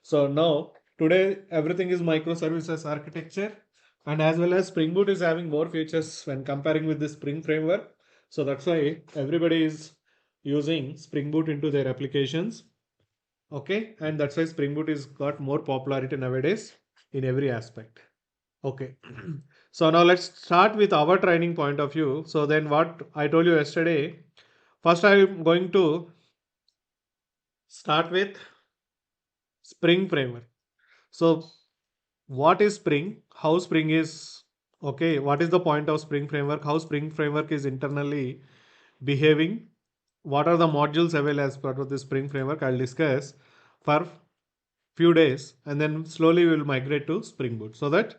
So now today everything is microservices architecture, and as well as Spring Boot is having more features when comparing with the Spring framework. So that's why everybody is using Spring Boot into their applications. Okay, and that's why Spring Boot is got more popularity nowadays in every aspect. Okay. So now let's start with our training point of view. So then what I told you yesterday, first I'm going to start with Spring framework. So what is Spring? How Spring is okay? What is the point of Spring framework? How Spring framework is internally behaving? What are the modules available as part of the Spring framework? I'll discuss for few days, and then slowly we will migrate to Spring Boot so that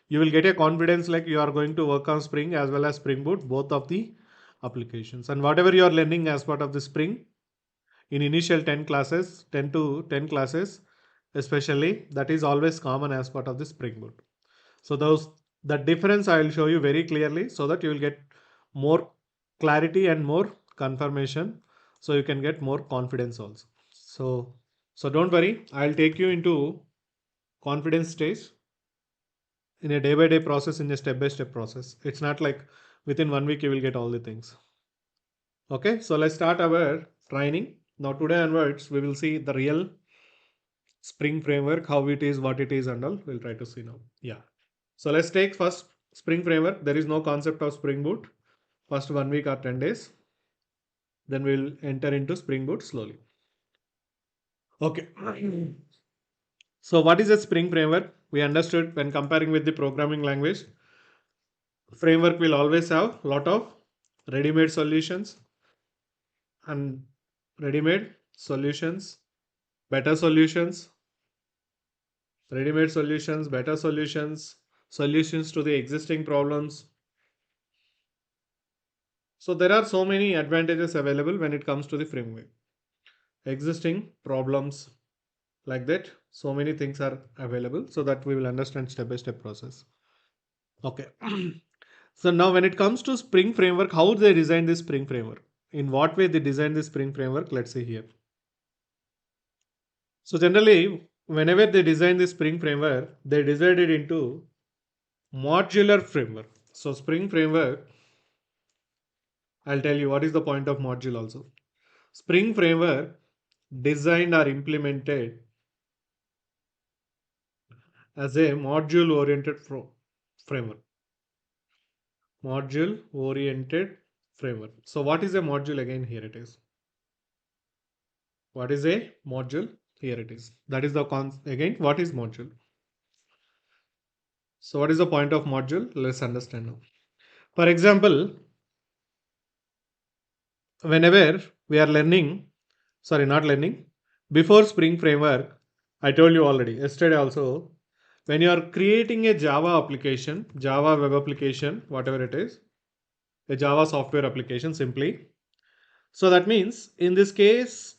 you will get a confidence like you are going to work on Spring as well as Spring Boot, both of the applications. And whatever you are learning as part of the Spring in initial 10 classes, 10 to 10 classes, especially, that is always common as part of the Spring Boot. So the difference I will show you very clearly so that you will get more clarity and more confirmation, so you can get more confidence also. So don't worry, I'll take you into confidence stage in a day by day process, in a step by step process. It's not like within 1 week you will get all the things. Okay, so let's start our training. Now today onwards, we will see the real Spring framework, how it is, what it is, and all. We'll try to see now. Yeah. So let's take first Spring framework. There is no concept of Spring Boot. First 1 week or 10 days. Then we'll enter into Spring Boot slowly. Okay. So what is a Spring framework? We understood when comparing with the programming language, framework will always have lot of ready-made solutions and ready-made solutions, better solutions, ready-made solutions, better solutions, solutions to the existing problems. So there are so many advantages available when it comes to the framework. Existing problems, like that, so many things are available, so that we will understand step by step process. Okay. So now when it comes to Spring framework, how they design this Spring framework, in what way they design this Spring framework, let's see here. So generally, whenever they design the Spring framework, they design it into modular framework. So Spring framework, I'll tell you what is the point of module also. Spring framework designed or implemented as a module oriented framework. Module oriented framework. So what is a module again? Here it is. What is a module? Here it is. That is the again, what is module? So what is the point of module? Let's understand now. For example, whenever we are learning, sorry, not learning, before Spring framework, I told you already yesterday also, when you are creating a Java application, Java web application, whatever it is, a Java software application simply. So that means in this case,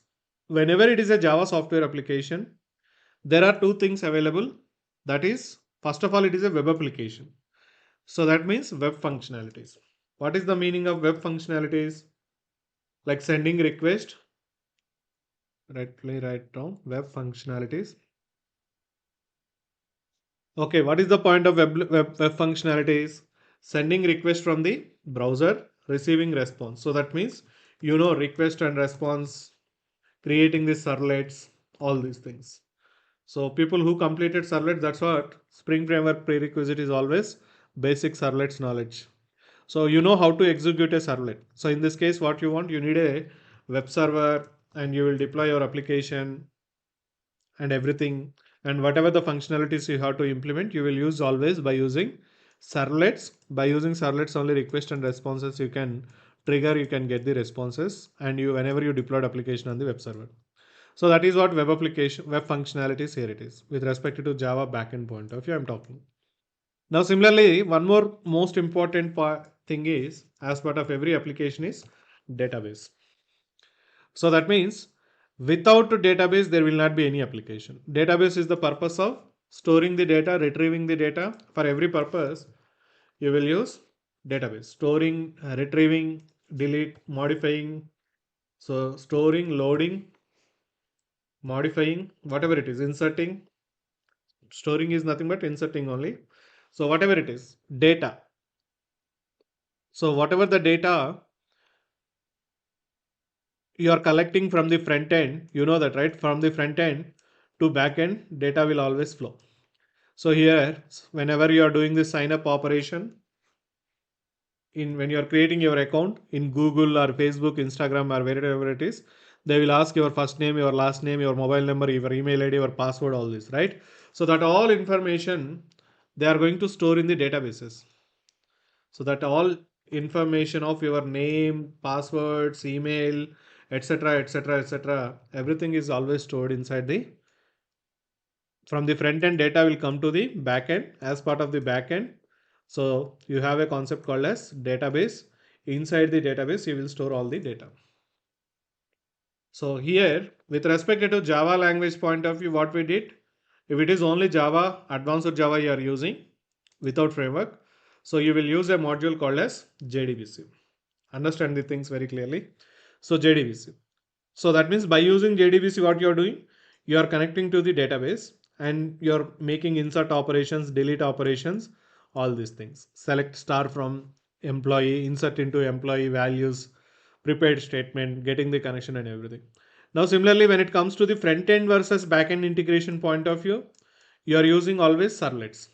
whenever it is a Java software application, there are two things available. That is, first of all, it is a web application. So that means web functionalities. What is the meaning of web functionalities? Like sending request, write down web functionalities. Okay, what is the point of web functionalities? Sending request from the browser, receiving response. So that means, request and response, creating the servlets, all these things. So people who completed servlets, that's what Spring Framework prerequisite is always basic servlets knowledge. So you know how to execute a servlet. So in this case, what you want, you need a web server and you will deploy your application and everything. And whatever the functionalities you have to implement, you will use always by using servlets. By using servlets, only request and responses you can trigger, you can get the responses, and you whenever you deployed application on the web server. So that is what web application, web functionalities here it is. With respect to Java backend point of view, I'm talking. Now, similarly, one more most important thing is, as part of every application is database. So that means without a database, there will not be any application. Database is the purpose of storing the data, retrieving the data. For every purpose, you will use database. Storing, retrieving, delete, modifying. So storing, loading, modifying, whatever it is, inserting, storing is nothing but inserting only. So whatever it is, data. So whatever the data you are collecting from the front end, you know that, right? From the front end to back end, data will always flow. So here, whenever you are doing this sign up operation, in when you are creating your account in Google or Facebook, Instagram or wherever it is, they will ask your first name, your last name, your mobile number, your email ID, your password, all this, right? So that all information they are going to store in the databases. So that all information of your name, passwords, email, etc., etc., etc., everything is always stored inside the, from the front end data will come to the back end as part of the back end. So you have a concept called as database. Inside the database you will store all the data. So here, with respect to Java language point of view, what we did, if it is only Java, advanced Java you are using without framework, so you will use a module called as JDBC. Understand the things very clearly. So JDBC. So that means by using JDBC, what you are doing, you are connecting to the database and you're making insert operations, delete operations, all these things. Select star from employee, insert into employee values, prepared statement, getting the connection and everything. Now, similarly, when it comes to the front end versus back end integration point of view, you are using always servlets.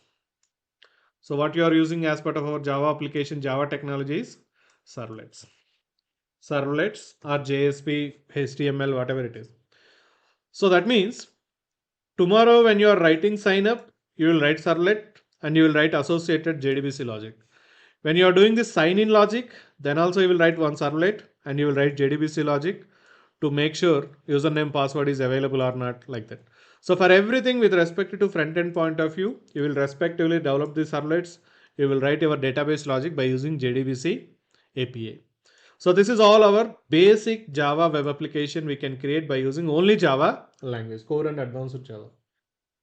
So what you are using as part of our Java application, Java technology is servlets. Servlets or JSP, HTML, whatever it is. So that means tomorrow when you are writing sign up, you will write servlet and you will write associated JDBC logic. When you are doing this sign in logic, then also you will write one servlet and you will write JDBC logic to make sure username password is available or not, like that. So for everything with respect to front end point of view, you will respectively develop the servlets. You will write your database logic by using JDBC API. So this is all our basic Java web application we can create by using only Java language, core and advanced Java.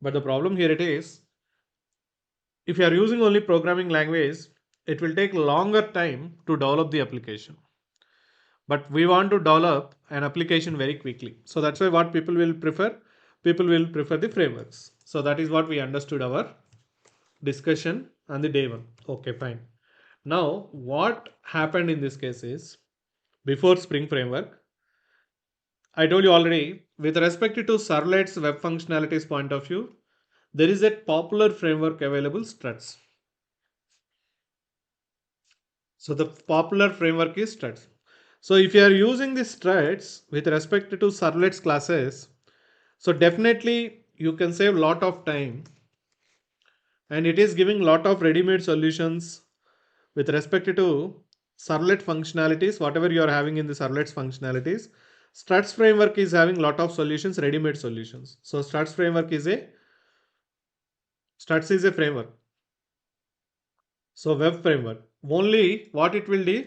But the problem here it is, if you are using only programming language, it will take longer time to develop the application. But we want to develop an application very quickly. So that's why what people will prefer? People will prefer the frameworks. So that is what we understood our discussion on the day one. Okay, fine. Now, what happened in this case is, before Spring Framework, I told you already, with respect to servlets web functionalities point of view, there is a popular framework available, Struts. So the popular framework is Struts. So if you are using the Struts with respect to servlets classes, so definitely you can save lot of time, and it is giving lot of ready-made solutions with respect to servlet functionalities, whatever you are having in the servlets functionalities. Struts framework is having lot of solutions, ready-made solutions. So Struts framework is a Struts is a framework. So web framework. Only what it will do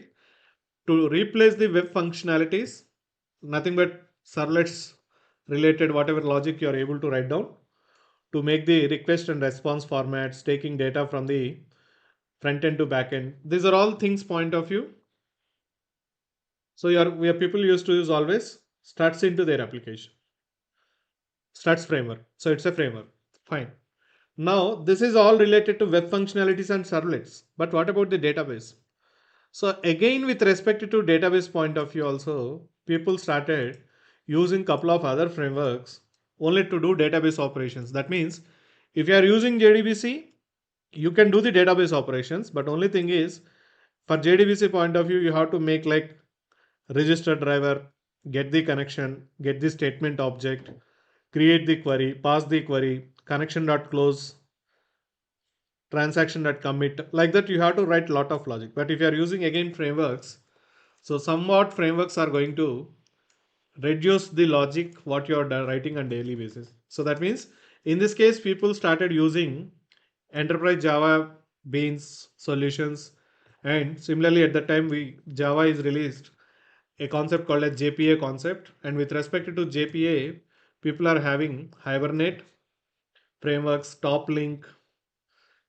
to replace the web functionalities, nothing but servlets related whatever logic you are able to write down to make the request and response formats, taking data from the front end to back end. These are all things point of view. So where people used to use always Struts into their application. Struts framework. So it's a framework. Fine. Now this is all related to web functionalities and servlets. But what about the database? So again, with respect to database point of view also, people started using couple of other frameworks only to do database operations. That means if you are using JDBC, you can do the database operations, but only thing is, for JDBC point of view, you have to make like register driver, get the connection, get the statement object, create the query, pass the query, connection.close, transaction.commit. Like that, you have to write lot of logic. But if you are using again frameworks, so somewhat frameworks are going to reduce the logic what you are writing on daily basis. So that means in this case, people started using enterprise Java beans solutions. And similarly, at the time Java is released a concept called as JPA concept. And with respect to JPA, people are having Hibernate frameworks, Top Link.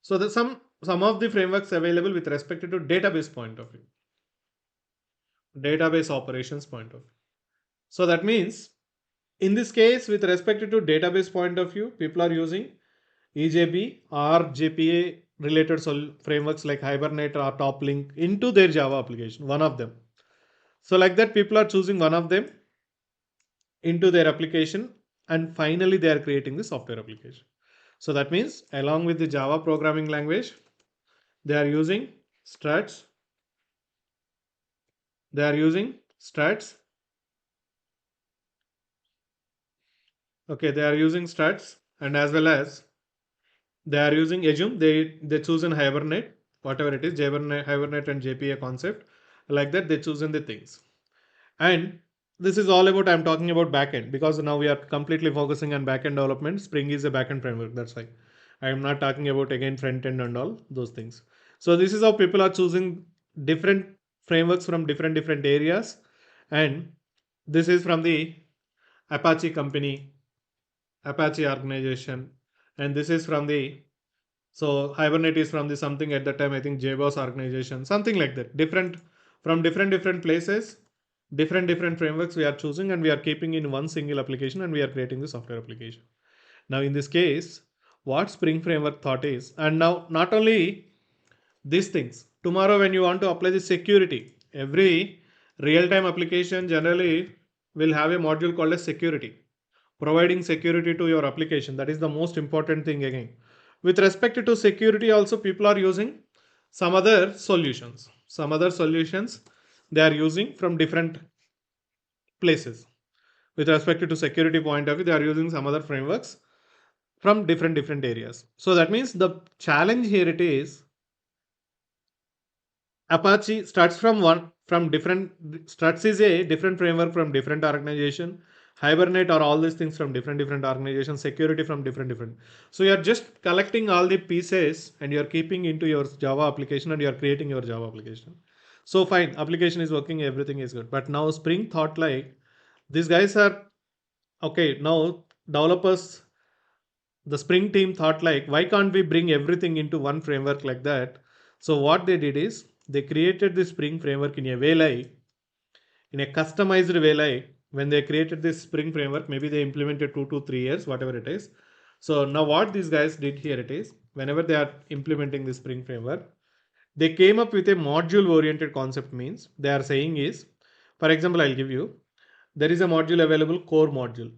So there's some of the frameworks available with respect to database point of view, database operations point of view. So that means in this case, with respect to database point of view, people are using EJB or JPA related frameworks like Hibernate or Toplink into their Java application, one of them. So like that, people are choosing one of them into their application, and finally they are creating the software application. So that means along with the Java programming language, they are using struts, they are using struts, okay, they are using struts, and as well as they are using assume, they choose in Hibernate, whatever it is, Hibernate and JPA concept, like that they choose in the things. And this is all about, I'm talking about backend because now we are completely focusing on backend development. Spring is a backend framework, that's why I am not talking about again front end and all those things. So this is how people are choosing different frameworks from different areas, and this is from the Apache company, Apache organization, and this is from the, so Hibernate is from the something at the time, I think JBoss organization, something like that. Different from different places, different frameworks we are choosing, and we are keeping in one single application, and we are creating the software application. Now in this case, what Spring Framework thought is, and now not only these things, tomorrow when you want to apply the security, every real-time application generally will have a module called as security, providing security to your application. That is the most important thing again. With respect to security also, people are using some other solutions they are using from different places. With respect to security point of view, they are using some other frameworks from different areas. So that means the challenge here it is, Apache starts from one from different, struts is a different framework from different organization. Hibernate or all these things from different organizations. Security from different. So you are just collecting all the pieces and you are keeping into your Java application and you are creating your Java application. So fine, application is working, everything is good. But now Spring thought like these guys are okay. Now developers, the Spring team thought like, why can't we bring everything into one framework like that? So what they did is they created the Spring framework in a way like, in a customized way like, when they created this Spring framework, maybe they implemented 2 to 3 years, whatever it is. So now what these guys did here it is, whenever they are implementing the Spring framework, they came up with a module oriented concept. Means they are saying is, for example, I'll give you, there is a module available, core module.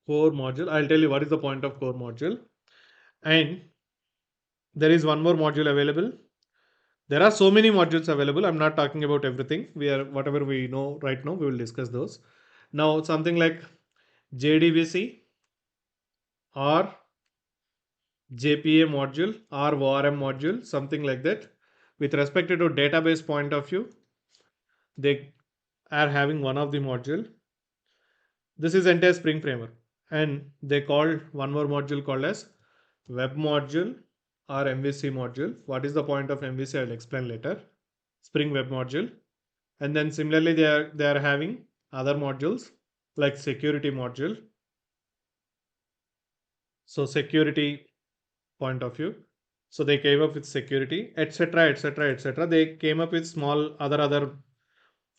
Core module, I'll tell you what is the point of core module. And there is one more module available. There are so many modules available. I'm not talking about everything. We are, whatever we know right now, we will discuss those. Now something like JDBC or JPA module or ORM module, something like that. With respect to database point of view, they are having one of the module. This is entire Spring framework, and they called one more module called as web module or MVC module. What is the point of MVC? I'll explain later. Spring web module. And then similarly they are having other modules like security module. So security point of view, so they came up with security, etc. They came up with small other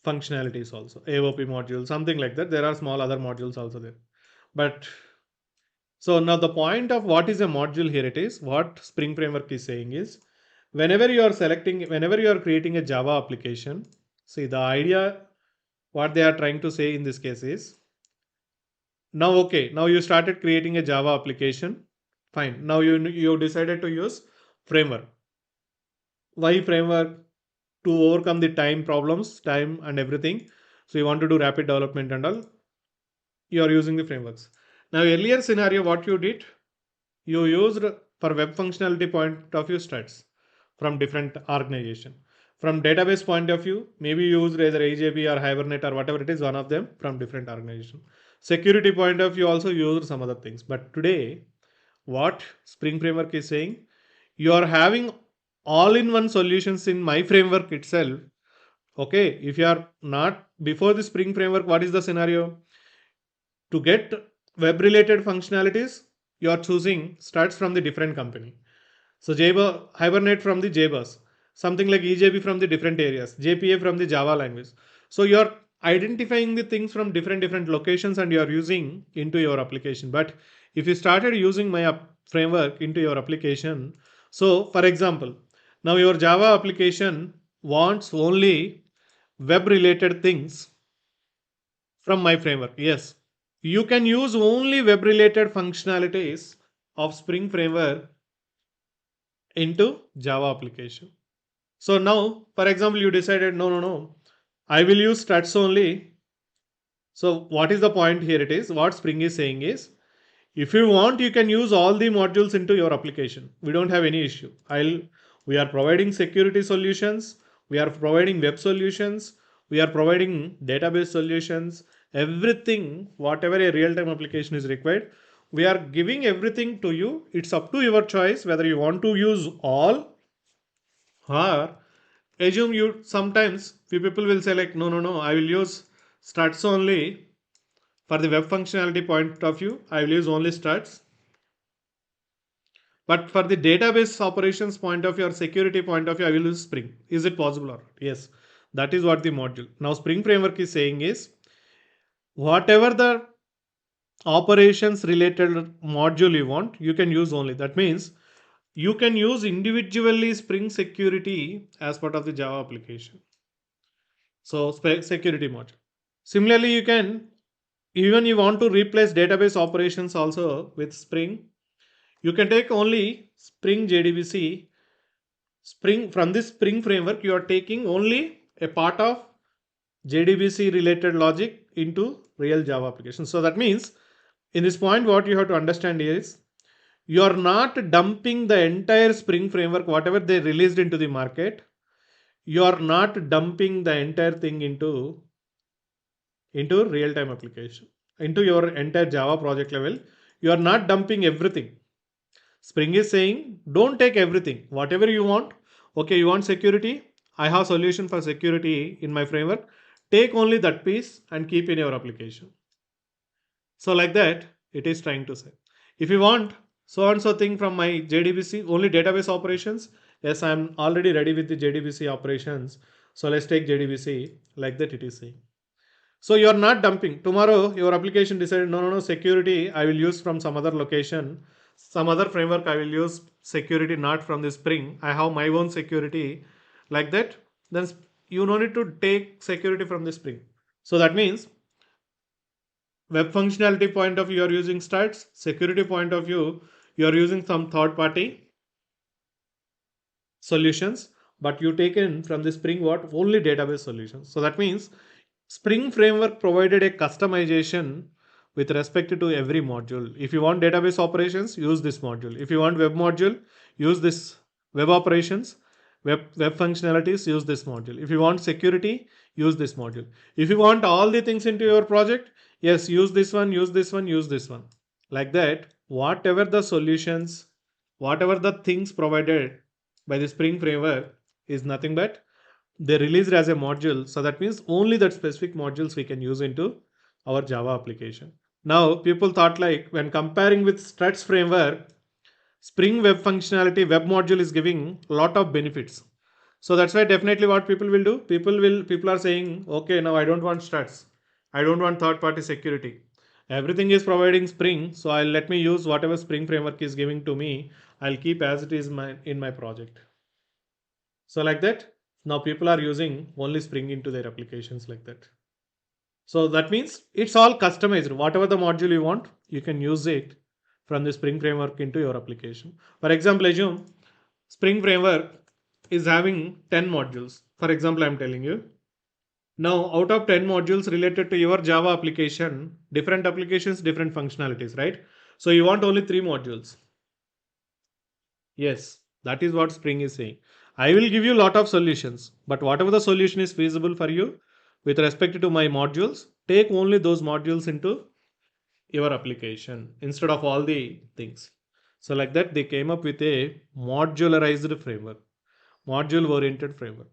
functionalities also, AOP module, something like that. There are small other modules also there. But so now the point of what is a module here it is, what Spring framework is saying is, whenever you are creating a Java application, see the idea, what they are trying to say in this case is, now okay, now you started creating a Java application, fine, now you decided to use framework. Why framework? To overcome the time and everything. So you want to do rapid development and all, you are using the frameworks. Now earlier scenario, what you did, you used for web functionality point of view struts from different organization. From database point of view, maybe you used either AJB or Hibernate or whatever it is, one of them from different organization. Security point of view also used some other things. But today, what Spring framework is saying, you are having all-in-one solutions in my framework itself. Okay, if you are not before the Spring framework, what is the scenario? To get web related functionalities, you are choosing starts from the different company. So Java, Hibernate from the JBus, something like EJB from the different areas, JPA from the Java language. So you are identifying the things from different locations and you are using into your application. But if you started using my framework into your application, so for example, now your Java application wants only web related things from my framework. Yes, you can use only web related functionalities of Spring framework into Java application. So now, for example, you decided, no, I will use struts only. So what is the point here? It is what Spring is saying is, if you want, you can use all the modules into your application. We don't have any issue. We are providing security solutions. We are providing web solutions. We are providing database solutions. Everything, whatever a real-time application is required, we are giving everything to you. It's up to your choice whether you want to use all, or assume you sometimes few people will say like, no, I will use struts only. For the web functionality point of view, I will use only struts. But for the database operations point of view or security point of view, I will use Spring. Is it possible or not? Yes, that is what the module. Now Spring Framework is saying is, whatever the operations related module you want, you can use only. That means you can use individually Spring Security as part of the Java application. So security module. Similarly, you can, even you want to replace database operations also with Spring, you can take only Spring JDBC. Spring, from this Spring framework, you are taking only a part of JDBC related logic into real Java application. So that means in this point, what you have to understand is, you are not dumping the entire Spring framework, whatever they released into the market. You are not dumping the entire thing into real-time application, into your entire Java project level. You are not dumping everything. Spring is saying, don't take everything. Whatever you want. Okay, you want security? I have solution for security in my framework. Take only that piece and keep in your application. So like that, it is trying to say. If you want so and so thing from my JDBC, only database operations. Yes, I'm already ready with the JDBC operations. So let's take JDBC. Like that it is saying. So you are not dumping. Tomorrow your application decided, no, security I will use from some other location, some other framework I will use security not from the Spring. I have my own security, like that. Then you no need to take security from the Spring. So that means web functionality point of view you are using struts, security point of view you are using some third party solutions, but you take in from the Spring what? Only database solutions. So that means Spring framework provided a customization with respect to every module. If you want database operations, use this module. If you want web module, use this web operations. Web functionalities, use this module. If you want security, use this module. If you want all the things into your project, yes, use this one, use this one, use this one. Like that, whatever the solutions, whatever the things provided by the Spring framework is nothing but they released as a module. So that means only that specific modules we can use into our Java application. Now people thought like, when comparing with struts framework, Spring web functionality web module is giving a lot of benefits. So that's why definitely what people will do, people are saying, okay, now I don't want struts, I don't want third party security, everything is providing Spring, so I'll let me use whatever Spring framework is giving to me, I'll keep as it is in my project. So like that, now people are using only Spring into their applications like that. So that means it's all customized. Whatever the module you want, you can use it from the Spring framework into your application. For example, assume Spring framework is having 10 modules. For example, I'm telling you. Now, out of 10 modules related to your Java application, different applications, different functionalities, right? So you want only 3 modules. Yes, that is what Spring is saying. I will give you a lot of solutions, but whatever the solution is feasible for you with respect to my modules, take only those modules into your application instead of all the things. So like that, they came up with a modularized framework, module oriented framework.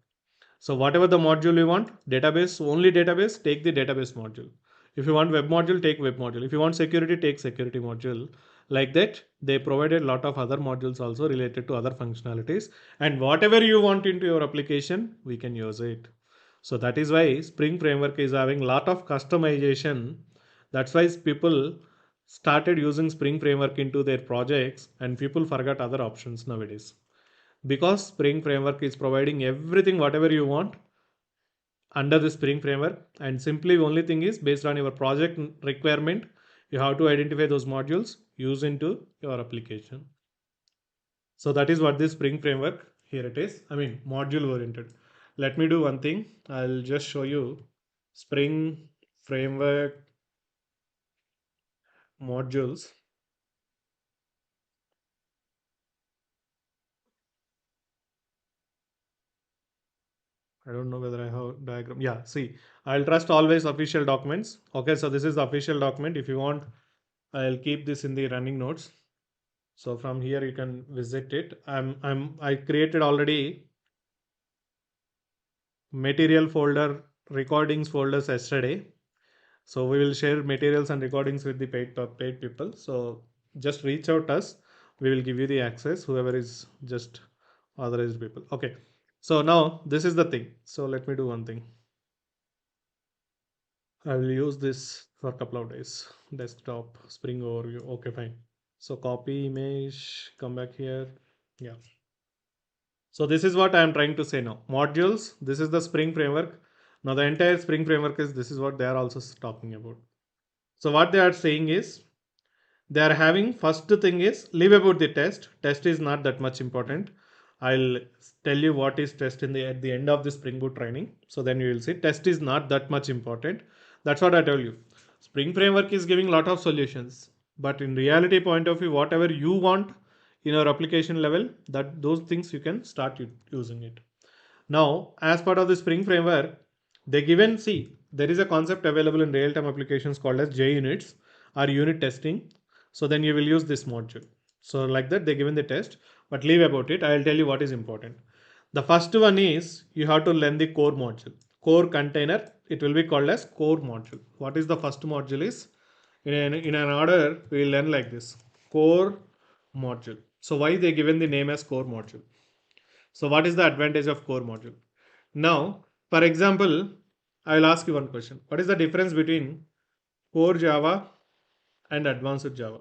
So whatever the module you want, database, only database, take the database module. If you want web module, take web module. If you want security, take security module. Like that, they provided a lot of other modules also related to other functionalities. And whatever you want into your application, we can use it. So that is why Spring Framework is having lot of customization. That's why people started using Spring Framework into their projects and people forgot other options nowadays. Because Spring Framework is providing everything whatever you want under the Spring Framework, and simply only thing is based on your project requirement, you have to identify those modules, use into your application. So that is what this Spring Framework here it is. I mean module oriented. Let me do one thing. I'll just show you Spring Framework modules. I don't know whether I have diagram. Yeah, see, I'll trust always official documents. Okay, so this is the official document. If you want, I'll keep this in the running notes. So from here you can visit it. I created already material folder, recordings folders yesterday. So we will share materials and recordings with the paid people. So just reach out us. We will give you the access. Whoever is just authorized people. Okay. So now this is the thing. So let me do one thing. I will use this for a couple of days. Desktop Spring overview. Okay, fine. So copy image. Come back here. Yeah. So this is what I am trying to say now. Modules. This is the Spring framework. Now the entire Spring framework is this is what they are also talking about. So what they are saying is they are having first thing is leave about the test is not that much important. I'll tell you what is test in the at the end of the Spring Boot training, so then you will see test is not that much important. That's what I tell you. Spring framework is giving lot of solutions, but in reality point of view whatever you want in your application level, that those things you can start using it. Now, as part of the Spring framework, they given see there is a concept available in real-time applications called as JUnits or unit testing. So then you will use this module. So like that they given the test, but leave about it. I will tell you what is important. The first one is you have to learn the core module, core container. It will be called as core module. What is the first module is in an order we will learn like this core module. So why they given the name as core module? So what is the advantage of core module? Now, for example, I will ask you one question. What is the difference between core Java and advanced Java?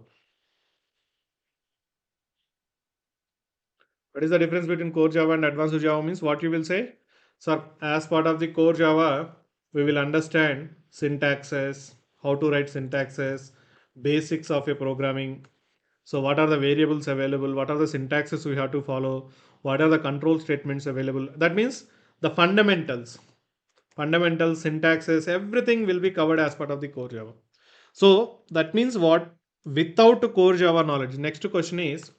What is the difference between core Java and advanced Java means what you will say? So as part of the core Java, we will understand syntaxes, how to write syntaxes, basics of a programming. So what are the variables available? What are the syntaxes we have to follow? What are the control statements available? That means the fundamentals, syntaxes, everything will be covered as part of the core Java. So that means what? Without core Java knowledge, next question is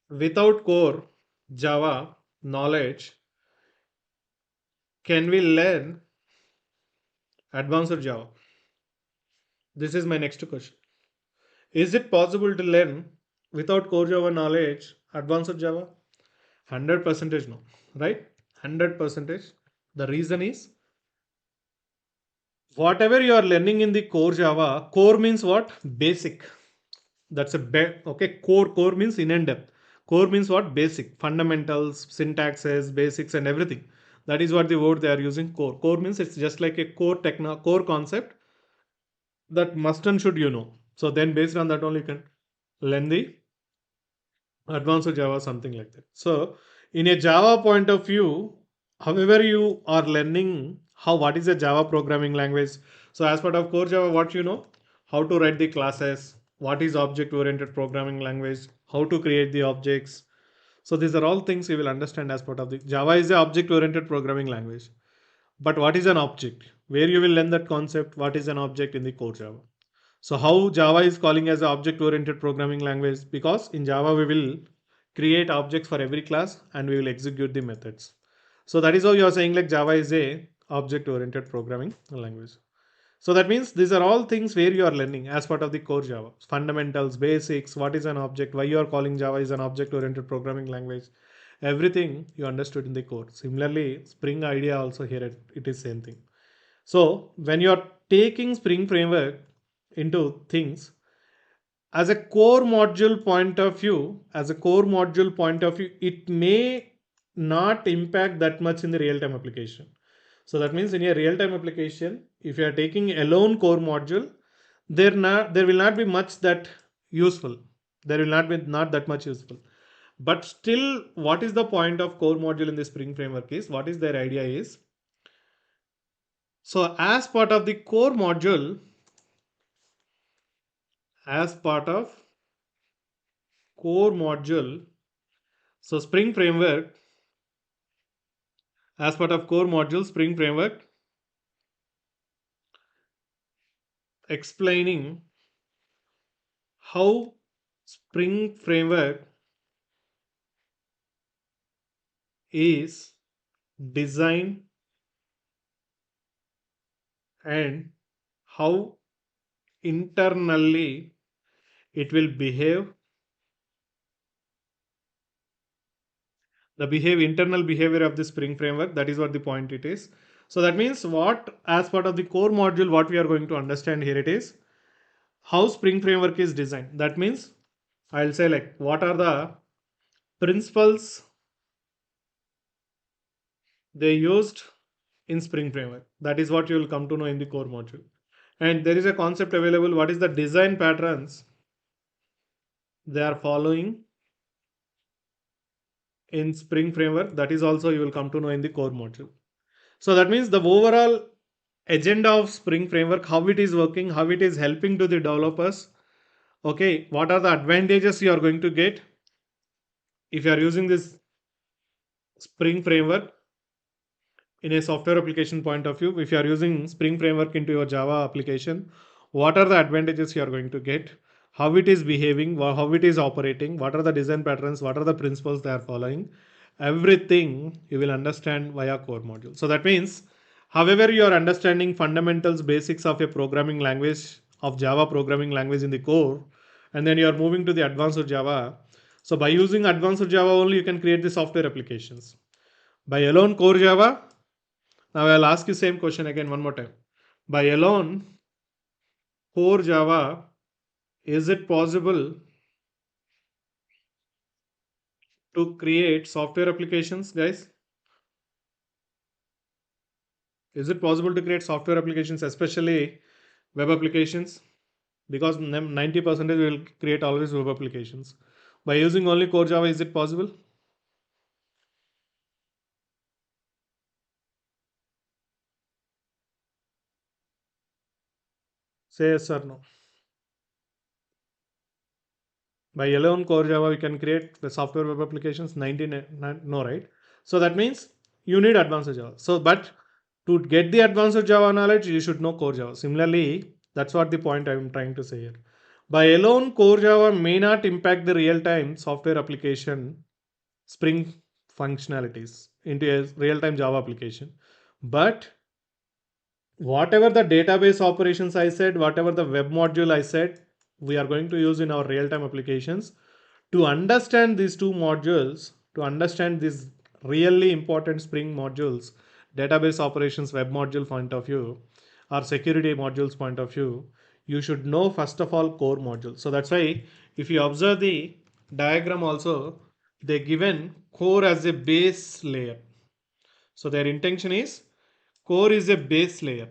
without core Java knowledge, can we learn advanced Java? This is my next question. Is it possible to learn without core Java knowledge advanced Java? 100% no, right? 100%. The reason is whatever you are learning in the core Java, core means what? Basic. That's a okay. Core means in depth. Core means what? Basic, fundamentals, syntaxes, basics, and everything. That is what the word they are using. Core means it's just like a core concept that must and should you know. So then based on that only you can learn the advanced Java, something like that. So in a Java point of view, however you are learning how what is a Java programming language. So as part of core Java, what you know, how to write the classes, what is object oriented programming language, how to create the objects. So these are all things you will understand as part of the Java is a object oriented programming language. But what is an object? Where you will learn that concept, what is an object in the core Java. So how Java is calling as an object-oriented programming language? Because in Java we will create objects for every class and we will execute the methods. So that is how you are saying like Java is a object-oriented programming language. So that means these are all things where you are learning as part of the core Java. Fundamentals, basics, what is an object, why you are calling Java is an object-oriented programming language. Everything you understood in the core. Similarly, Spring idea also here it is same thing. So when you are taking Spring Framework into things as a core module point of view, it may not impact that much in the real-time application. So that means in a real-time application, if you are taking alone core module, there will not be much that useful. There will not be not that much useful. But still, what is the point of core module in the Spring framework is, what is their idea is, so as part of core module, so Spring framework, as part of core module, Spring framework explaining how Spring framework is designed and how internally it will behave, the behave internal behavior of the Spring framework. That is what the point it is. So that means what, as part of the core module, what we are going to understand here, it is how Spring framework is designed. That means I'll say like what are the principles they used in Spring framework. That is what you will come to know in the core module. And there is a concept available, what is the design patterns they are following in Spring framework. That is also you will come to know in the core module. So that means the overall agenda of Spring framework, how it is working, how it is helping to the developers. Okay, what are the advantages you are going to get if you are using this Spring framework in a software application point of view. If you are using Spring framework into your Java application, what are the advantages you are going to get, how it is behaving, how it is operating, what are the design patterns, what are the principles they are following, everything you will understand via core module. So that means however you are understanding fundamentals, basics of a programming language, of Java programming language in the core, and then you are moving to the advanced Java. So by using advanced Java only you can create the software applications. By alone core Java, now I'll ask you same question again one more time. By alone core Java, is it possible to create software applications, guys? Is it possible to create software applications, especially web applications? Because 90% will create always web applications. By using only core Java, is it possible? Say yes or no. By alone core Java, we can create the software web applications. 99, no, right? So that means you need advanced Java. So, but to get the advanced Java knowledge, you should know core Java. Similarly, that's what the point I'm trying to say here. By alone, core Java may not impact the real-time software application Spring functionalities into a real-time Java application, but whatever the database operations I said, whatever the web module I said, we are going to use in our real-time applications. To understand these two modules, to understand these really important Spring modules, database operations web module point of view, or security modules point of view, you should know first of all core module. So that's why if you observe the diagram also, they given core as a base layer. So their intention is core is a base layer.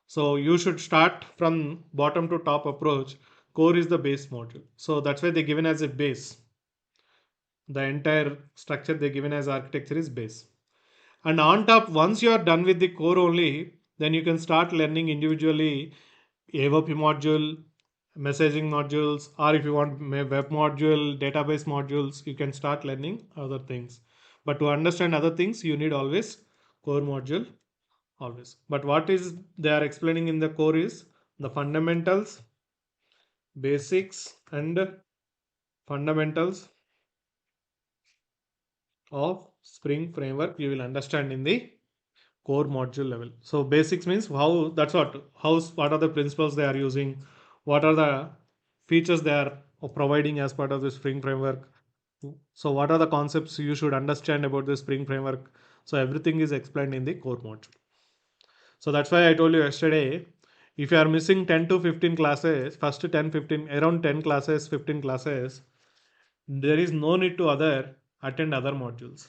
So you should start from bottom to top approach. Core is the base module. So that's why they given as a base. The entire structure they given as architecture is base. And on top, once you are done with the core only, then you can start learning individually AOP module, messaging modules, or if you want web module, database modules, you can start learning other things. But to understand other things, you need always core module always. But what is they are explaining in the core is the fundamentals, basics, and fundamentals of Spring framework you will understand in the core module level. So basics means how, that's what are the principles they are using, what are the features they are providing as part of the Spring framework. So what are the concepts you should understand about the Spring framework. So everything is explained in the core module. So that's why I told you yesterday, if you are missing 10 to 15 classes, first 10, 15, around 10 classes, 15 classes, there is no need to other. attend other modules.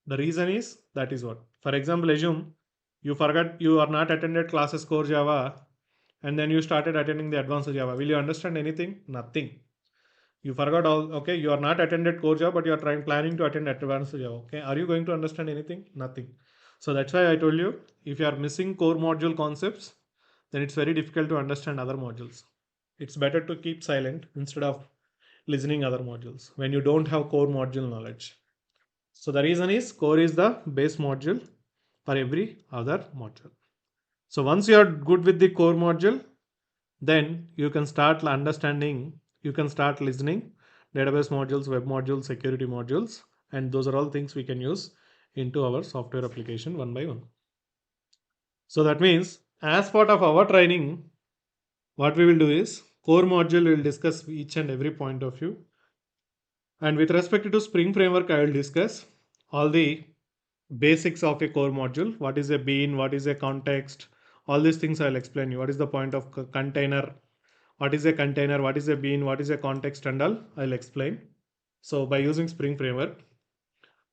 The reason is that is what. For example, assume you forgot you are not attended classes core Java and then you started attending the advanced Java. Will you understand anything? Nothing. You forgot all. Okay, you are not attended core Java, but you are planning to attend advanced Java. Okay, are you going to understand anything? Nothing. So that's why I told you, if you are missing core module concepts, then it's very difficult to understand other modules. It's better to keep silent instead of listening other modules when you don't have core module knowledge. So the reason is core is the base module for every other module. So once you are good with the core module, then you can start understanding, you can start listening database modules, web modules, security modules, and those are all things we can use into our software application one by one. So that means as part of our training, what we will do is core module will discuss each and every point of view. And with respect to Spring Framework, I will discuss all the basics of a core module. What is a bean? What is a context? All these things I'll explain you. What is the point of container? What is a container? What is a bean? What is a context and all? I'll explain. So by using Spring Framework.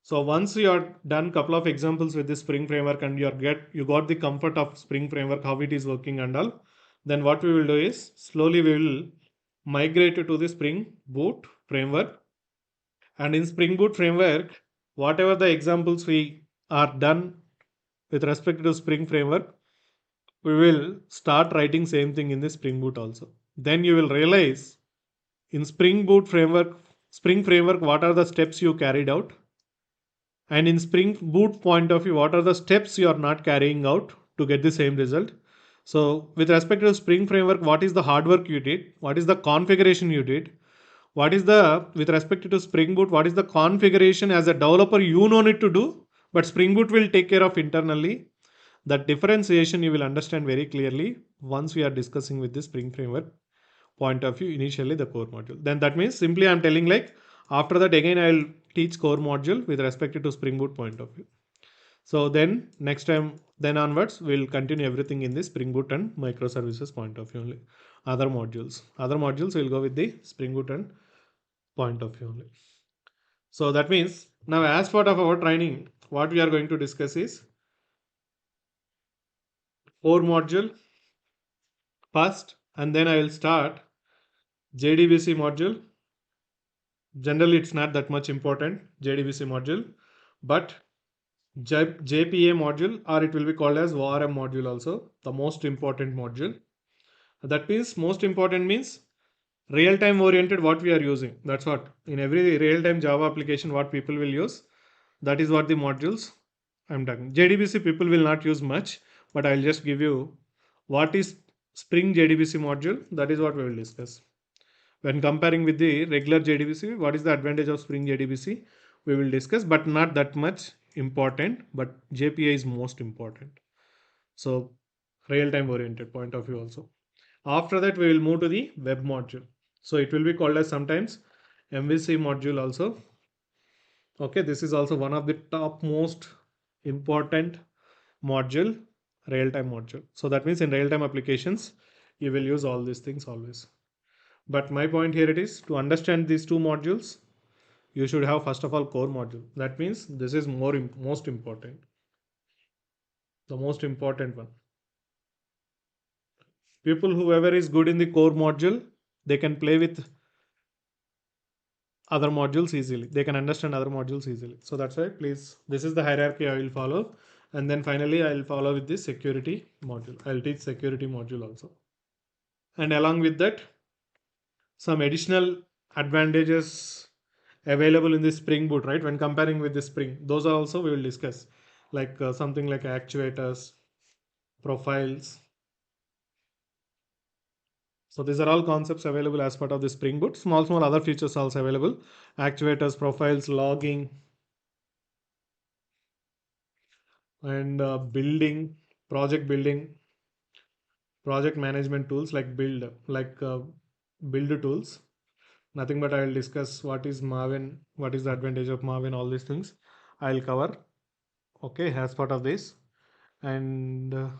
So once you are done couple of examples with the Spring Framework and you got the comfort of Spring Framework, how it is working and all, then what we will do is slowly we will migrate to the Spring Boot framework. And in Spring Boot framework, whatever the examples we are done with respect to Spring framework, we will start writing same thing in the Spring Boot also. Then you will realize in Spring framework, what are the steps you carried out? And in Spring Boot point of view, what are the steps you are not carrying out to get the same result? So with respect to Spring framework, what is the hard work you did? What is the configuration you did? What is the, with respect to Spring Boot, what is the configuration as a developer you know need to do, but Spring Boot will take care of internally. That differentiation you will understand very clearly once we are discussing with the Spring Framework point of view, initially the core module. Then that means simply I'm telling like after that again I'll teach core module with respect to Spring Boot point of view. So then next time, then onwards, we'll continue everything in the Spring Boot and microservices point of view only. Other modules will go with the Spring Boot and point of view only. So that means now as part of our training, what we are going to discuss is core module first, and then I will start JDBC module. Generally, it's not that much important, JDBC module, but JPA module, or it will be called as ORM module also, the most important module. That means most important means real-time oriented what we are using. That's what in every real-time Java application what people will use. That is what the modules I'm talking. JDBC people will not use much, but I'll just give you what is Spring JDBC module. That is what we will discuss. When comparing with the regular JDBC, what is the advantage of Spring JDBC? We will discuss, but not that much important, but JPA is most important. So real-time oriented point of view also. After that, we will move to the web module. So it will be called as sometimes MVC module also. Okay, this is also one of the top most important module, real-time module. So that means in real-time applications, you will use all these things always. But my point here it is to understand these two modules, you should have first of all core module. That means this is most important, the most important one. People whoever is good in the core module, they can play with other modules easily. They can understand other modules easily. So that's why please, this is the hierarchy I will follow. And then finally I will follow with the security module. I'll teach security module also. And along with that, some additional advantages available in the Spring Boot, right? When comparing with the Spring, those are also we will discuss, like something like actuators, profiles. So these are all concepts available as part of the Spring Boot. Small other features also available. Actuators, profiles, logging, and project building, project management tools like build tools. Nothing but I will discuss what is Maven, what is the advantage of Maven, all these things I'll cover. Okay, as part of this. And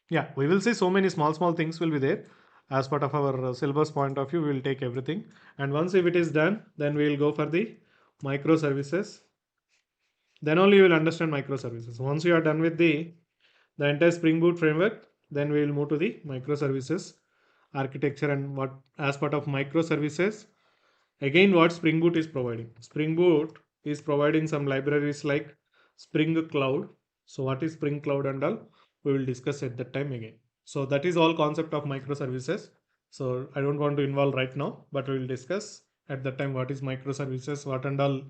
yeah, we will see so many small things will be there. As part of our syllabus point of view, we will take everything. And once if it is done, then we will go for the microservices. Then only you will understand microservices. Once you are done with the entire Spring Boot framework, then we will move to the microservices architecture and what as part of microservices. Again, what Spring Boot is providing. Spring Boot is providing some libraries like Spring Cloud. So what is Spring Cloud and all? We will discuss at that time again. So that is all concept of microservices. So I don't want to involve right now, but we will discuss at that time what is microservices, what and all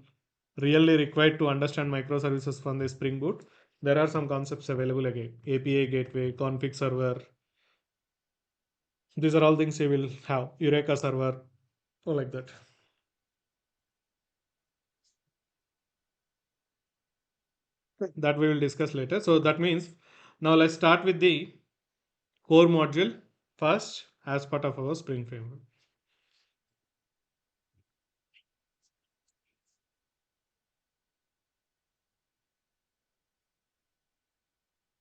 really required to understand microservices from the Spring Boot. There are some concepts available again. API gateway, config server. These are all things you will have. Eureka server, or like that. That we will discuss later. So that means now let's start with the core module first as part of our Spring framework.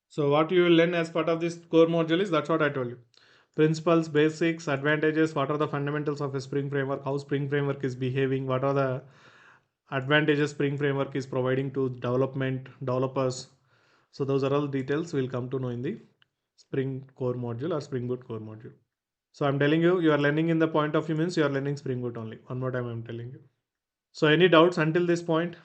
So what you will learn as part of this core module is that's what I told you. Principles, basics, advantages, what are the fundamentals of a Spring framework, how Spring framework is behaving, what are the advantages Spring framework is providing to developers. So those are all details we'll come to know in the Spring core module or Spring Boot core module. So I'm telling you, you are learning in the point of view means you are learning Spring Boot only. One more time I'm telling you. So any doubts until this point?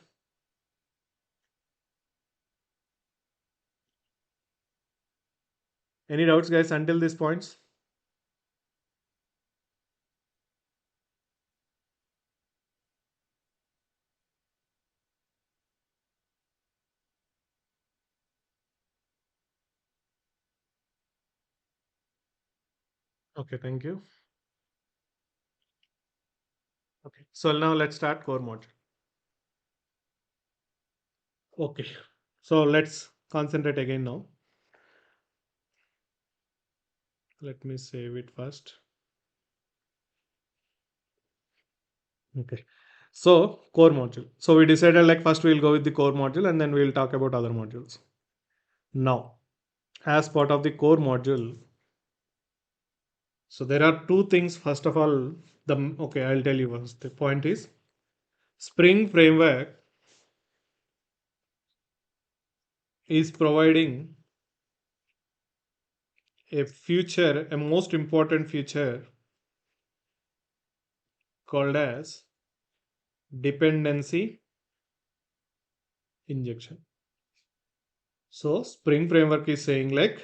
Any doubts guys until this points? Okay, thank you. Okay, so now let's start core module. Okay, so let's concentrate again now. Let me save it first. Okay, so core module. So we decided like first we'll go with the core module and then we'll talk about other modules. Now, as part of the core module, so there are two things. First of all, I'll tell you first. The point is Spring Framework is providing a most important feature called as dependency injection. So Spring Framework is saying like,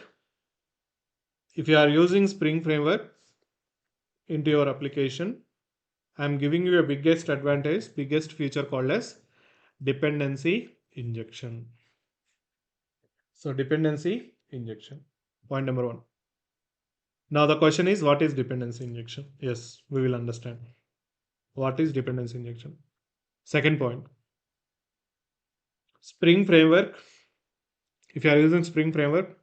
if you are using Spring Framework into your application, I'm giving you a biggest feature called as dependency injection. So dependency injection, point number one. Now the question is, what is dependency injection? Yes, we will understand. What is dependency injection? Second point, Spring Framework. If you are using Spring Framework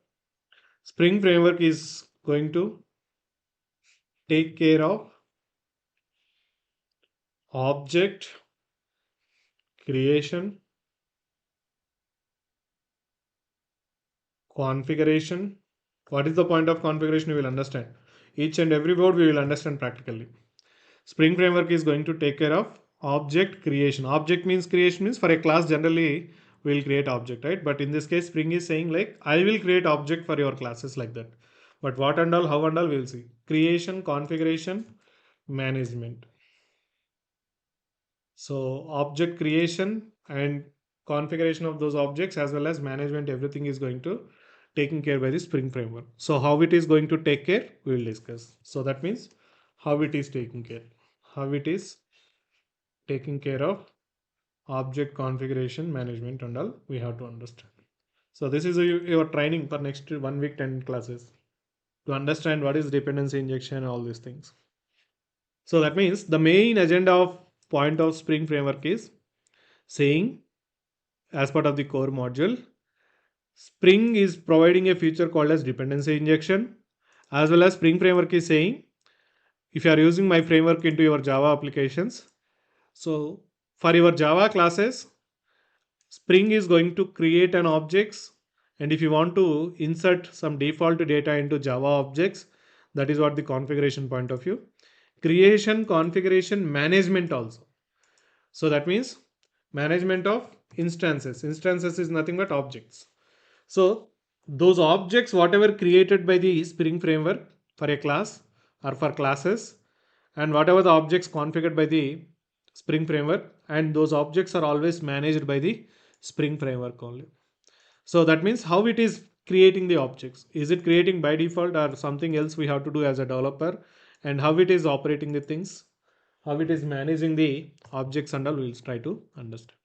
is going to take care of object creation, configuration. What is the point of configuration? You will understand. Each and every word we will understand practically. Spring Framework is going to take care of object creation. Object means creation means for a class generally we will create object, right? But in this case, Spring is saying like I will create object for your classes like that. But what and all, how and all, we will see. Creation, configuration, management. So object creation and configuration of those objects as well as management, everything is going to taken care by the Spring Framework. So how it is going to take care, we will discuss. So that means how it is taking care. How it is taking care of object configuration, management and all we have to understand. So this is your training for next 1 week 10 classes to understand what is dependency injection and all these things. So that means the main agenda of point of Spring Framework is saying as part of the core module, Spring is providing a feature called as dependency injection, as well as Spring Framework is saying if you are using my framework into your Java applications, so for your Java classes, Spring is going to create an objects, and if you want to insert some default data into Java objects, that is what the configuration point of view. Creation, configuration, management also. So that means Management of instances. Instances is nothing but objects. So those objects, whatever created by the Spring Framework for a class or for classes, and whatever the objects configured by the Spring Framework, and those objects are always managed by the Spring Framework only. So that means how it is creating the objects. Is it creating by default or something else we have to do as a developer, and how it is operating the things, how it is managing the objects and all, we'll try to understand.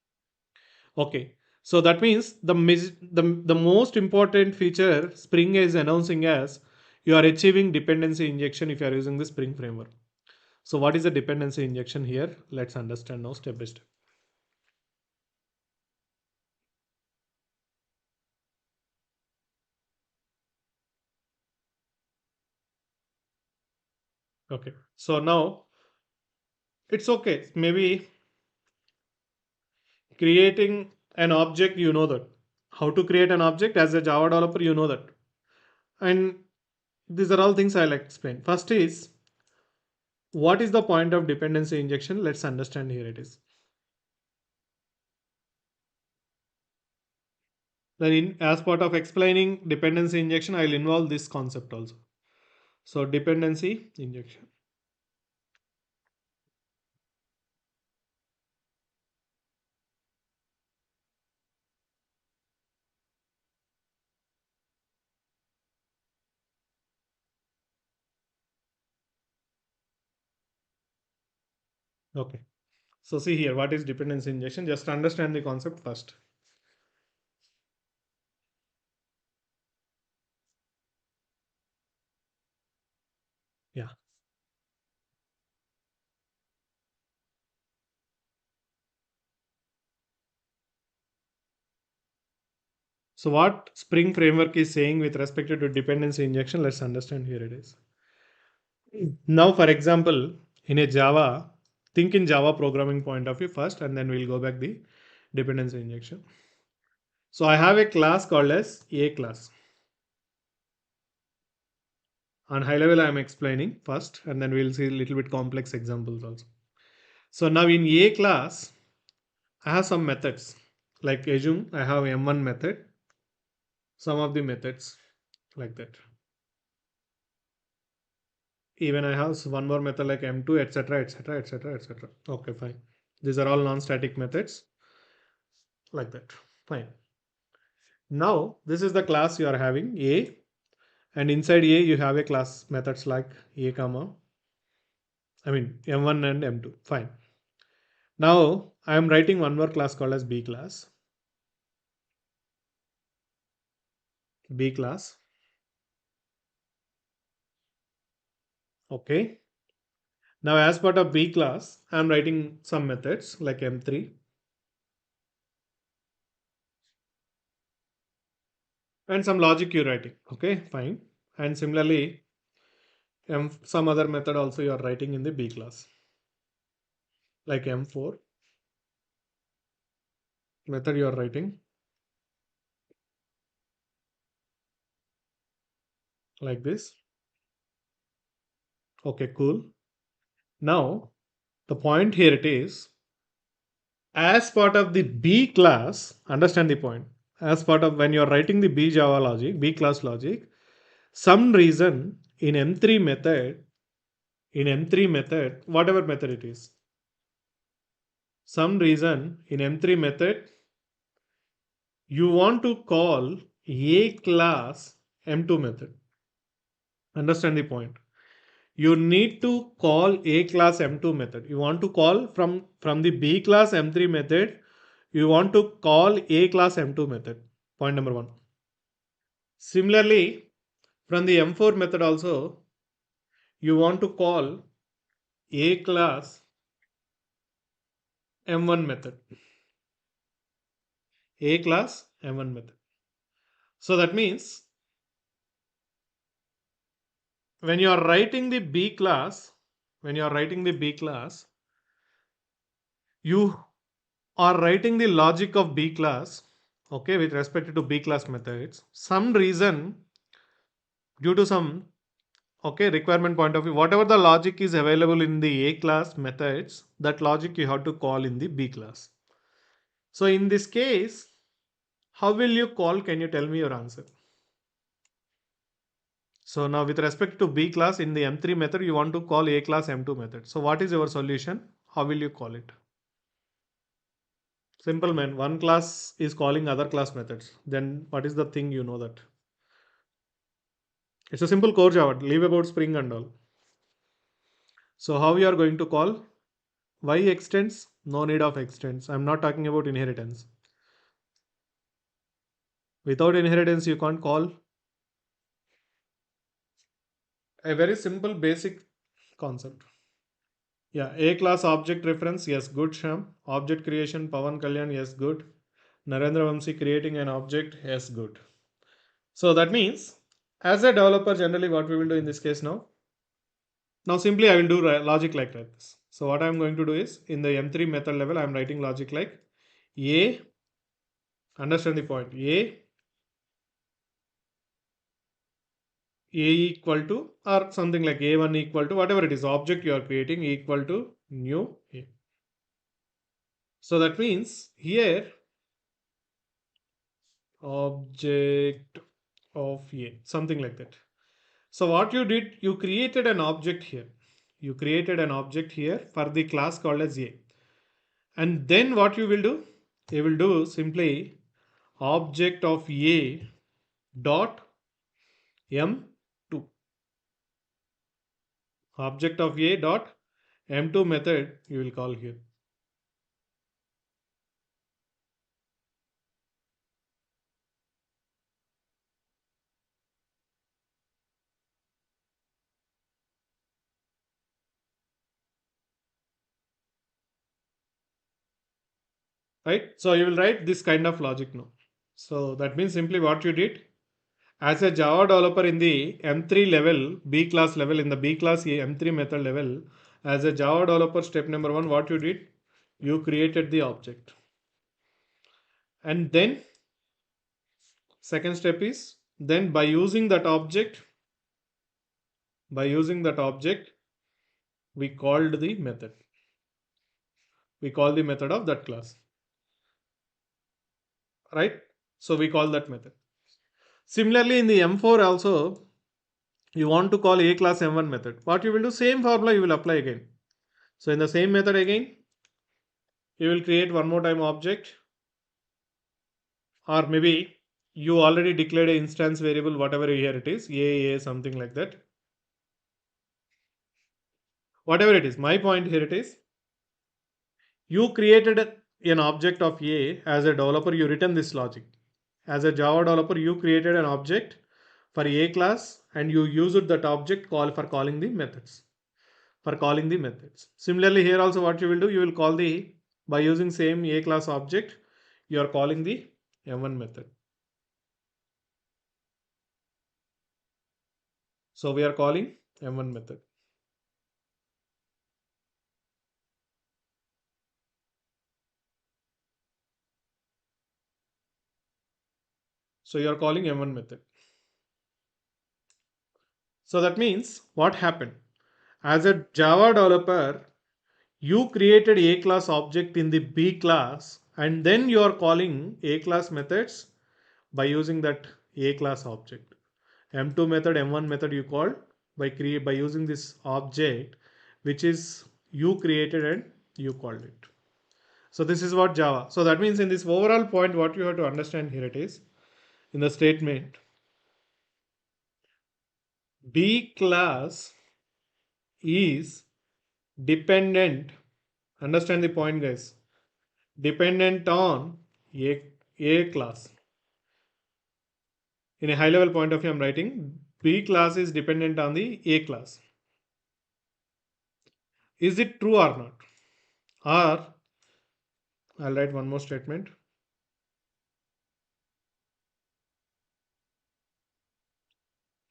Okay, so that means the most important feature Spring is announcing as you are achieving dependency injection if you are using the Spring framework. So what is the dependency injection here? Let's understand now step by step. Okay, so now it's okay. Maybe creating an object, you know that. How to create an object as a Java developer, you know that. And these are all things I'll explain. First is what is the point of dependency injection? Let's understand here it is. Then as part of explaining dependency injection, I'll involve this concept also. So dependency injection. Okay. So see here, what is dependency injection? Just understand the concept first. Yeah. So what Spring Framework is saying with respect to dependency injection, let's understand here it is. Now, for example, in a Java, think in Java programming point of view first, and then we'll go back the dependency injection. So I have a class called as A class. On high level, I am explaining first, and then we'll see a little bit complex examples also. So now in A class, I have some methods. Like assume I have M1 method, some of the methods like that. Even I have one more method like M2, etc., etc., etc., etc. Okay, fine. These are all non-static methods like that. Fine. Now this is the class you are having A, and inside A you have a class methods like A comma, I mean M1 and M2. Fine. Now I am writing one more class called as B class. B class. Okay. Now as part of B class, I am writing some methods like M3 and some logic you're writing. Okay, fine. And similarly, some other method also you are writing in the B class like M4 method you are writing like this. Okay, cool. Now the point here it is, as part of the B class, understand the point. As part of when you are writing the B Java logic, B class logic, some reason in M3 method, whatever method it is, some reason in M3 method, you want to call A class M2 method. Understand the point. You need to call A class M2 method. You want to call from the B class M3 method, you want to call A class M2 method. Point number one. Similarly, from the M4 method also, you want to call A class M1 method. A class M1 method. So that means when you are writing the B class, when you are writing the B class, you are writing the logic of B class, okay, with respect to B class methods. Some reason, due to some, okay, requirement point of view, whatever the logic is available in the A class methods, that logic you have to call in the B class. So in this case, how will you call? Can you tell me your answer? So now with respect to B class in the M3 method, you want to call A class M2 method. So what is your solution? How will you call it? Simple man, one class is calling other class methods. Then what is the thing you know that? It's a simple core Java, leave about Spring and all. So how you are going to call? Why extends? No need of extends. I'm not talking about inheritance. Without inheritance, you can't call. A very simple basic concept. Yeah, A class object reference, yes, good Sham. Object creation, Pavan Kalyan, yes, good. Narendra Vamsi creating an object, yes, good. So that means, as a developer, generally what we will do in this case now. Now simply I will do logic like this. So what I am going to do is, in the M3 method level, I am writing logic like A, understand the point, A equal to, or something like A1 equal to, whatever it is, object you are creating equal to new A. So that means here object of A, something like that. So what you did, you created an object here. You created an object here for the class called as A. And then what you will do? You will do simply object of A dot M2. Object of A dot M2 method you will call here. Right? So you will write this kind of logic now. So that means simply what you did, as a Java developer in the M3 level, B class level, in the B class M3 method level, as a Java developer, step number one, what you did, you created the object. And then second step is, then by using that object, we called the method. We call the method of that class. Right? So we call that method. Similarly, in the M4 also, you want to call A class M1 method. What you will do, same formula you will apply again. So in the same method again, you will create one more time object, or maybe you already declared an instance variable, whatever here it is, A, something like that. Whatever it is, my point here it is, you created an object of A as a developer, you written this logic. As a Java developer, you created an object for A class and you used that object call for calling the methods. For calling the methods. Similarly, here also what you will do, you will call the, by using same A class object, you are calling the M1 method. So we are calling M1 method. So you are calling M1 method. So that means what happened? As a Java developer, you created A class object in the B class and then you are calling A class methods by using that A class object. M2 method, M1 method you called by using this object which is you created and you called it. So this is what Java. So that means in this overall point what you have to understand here it is in the statement B class is dependent, understand the point guys, dependent on A class. In a high level point of view I'm writing B class is dependent on the A class. Is it true or not? Or I'll write one more statement.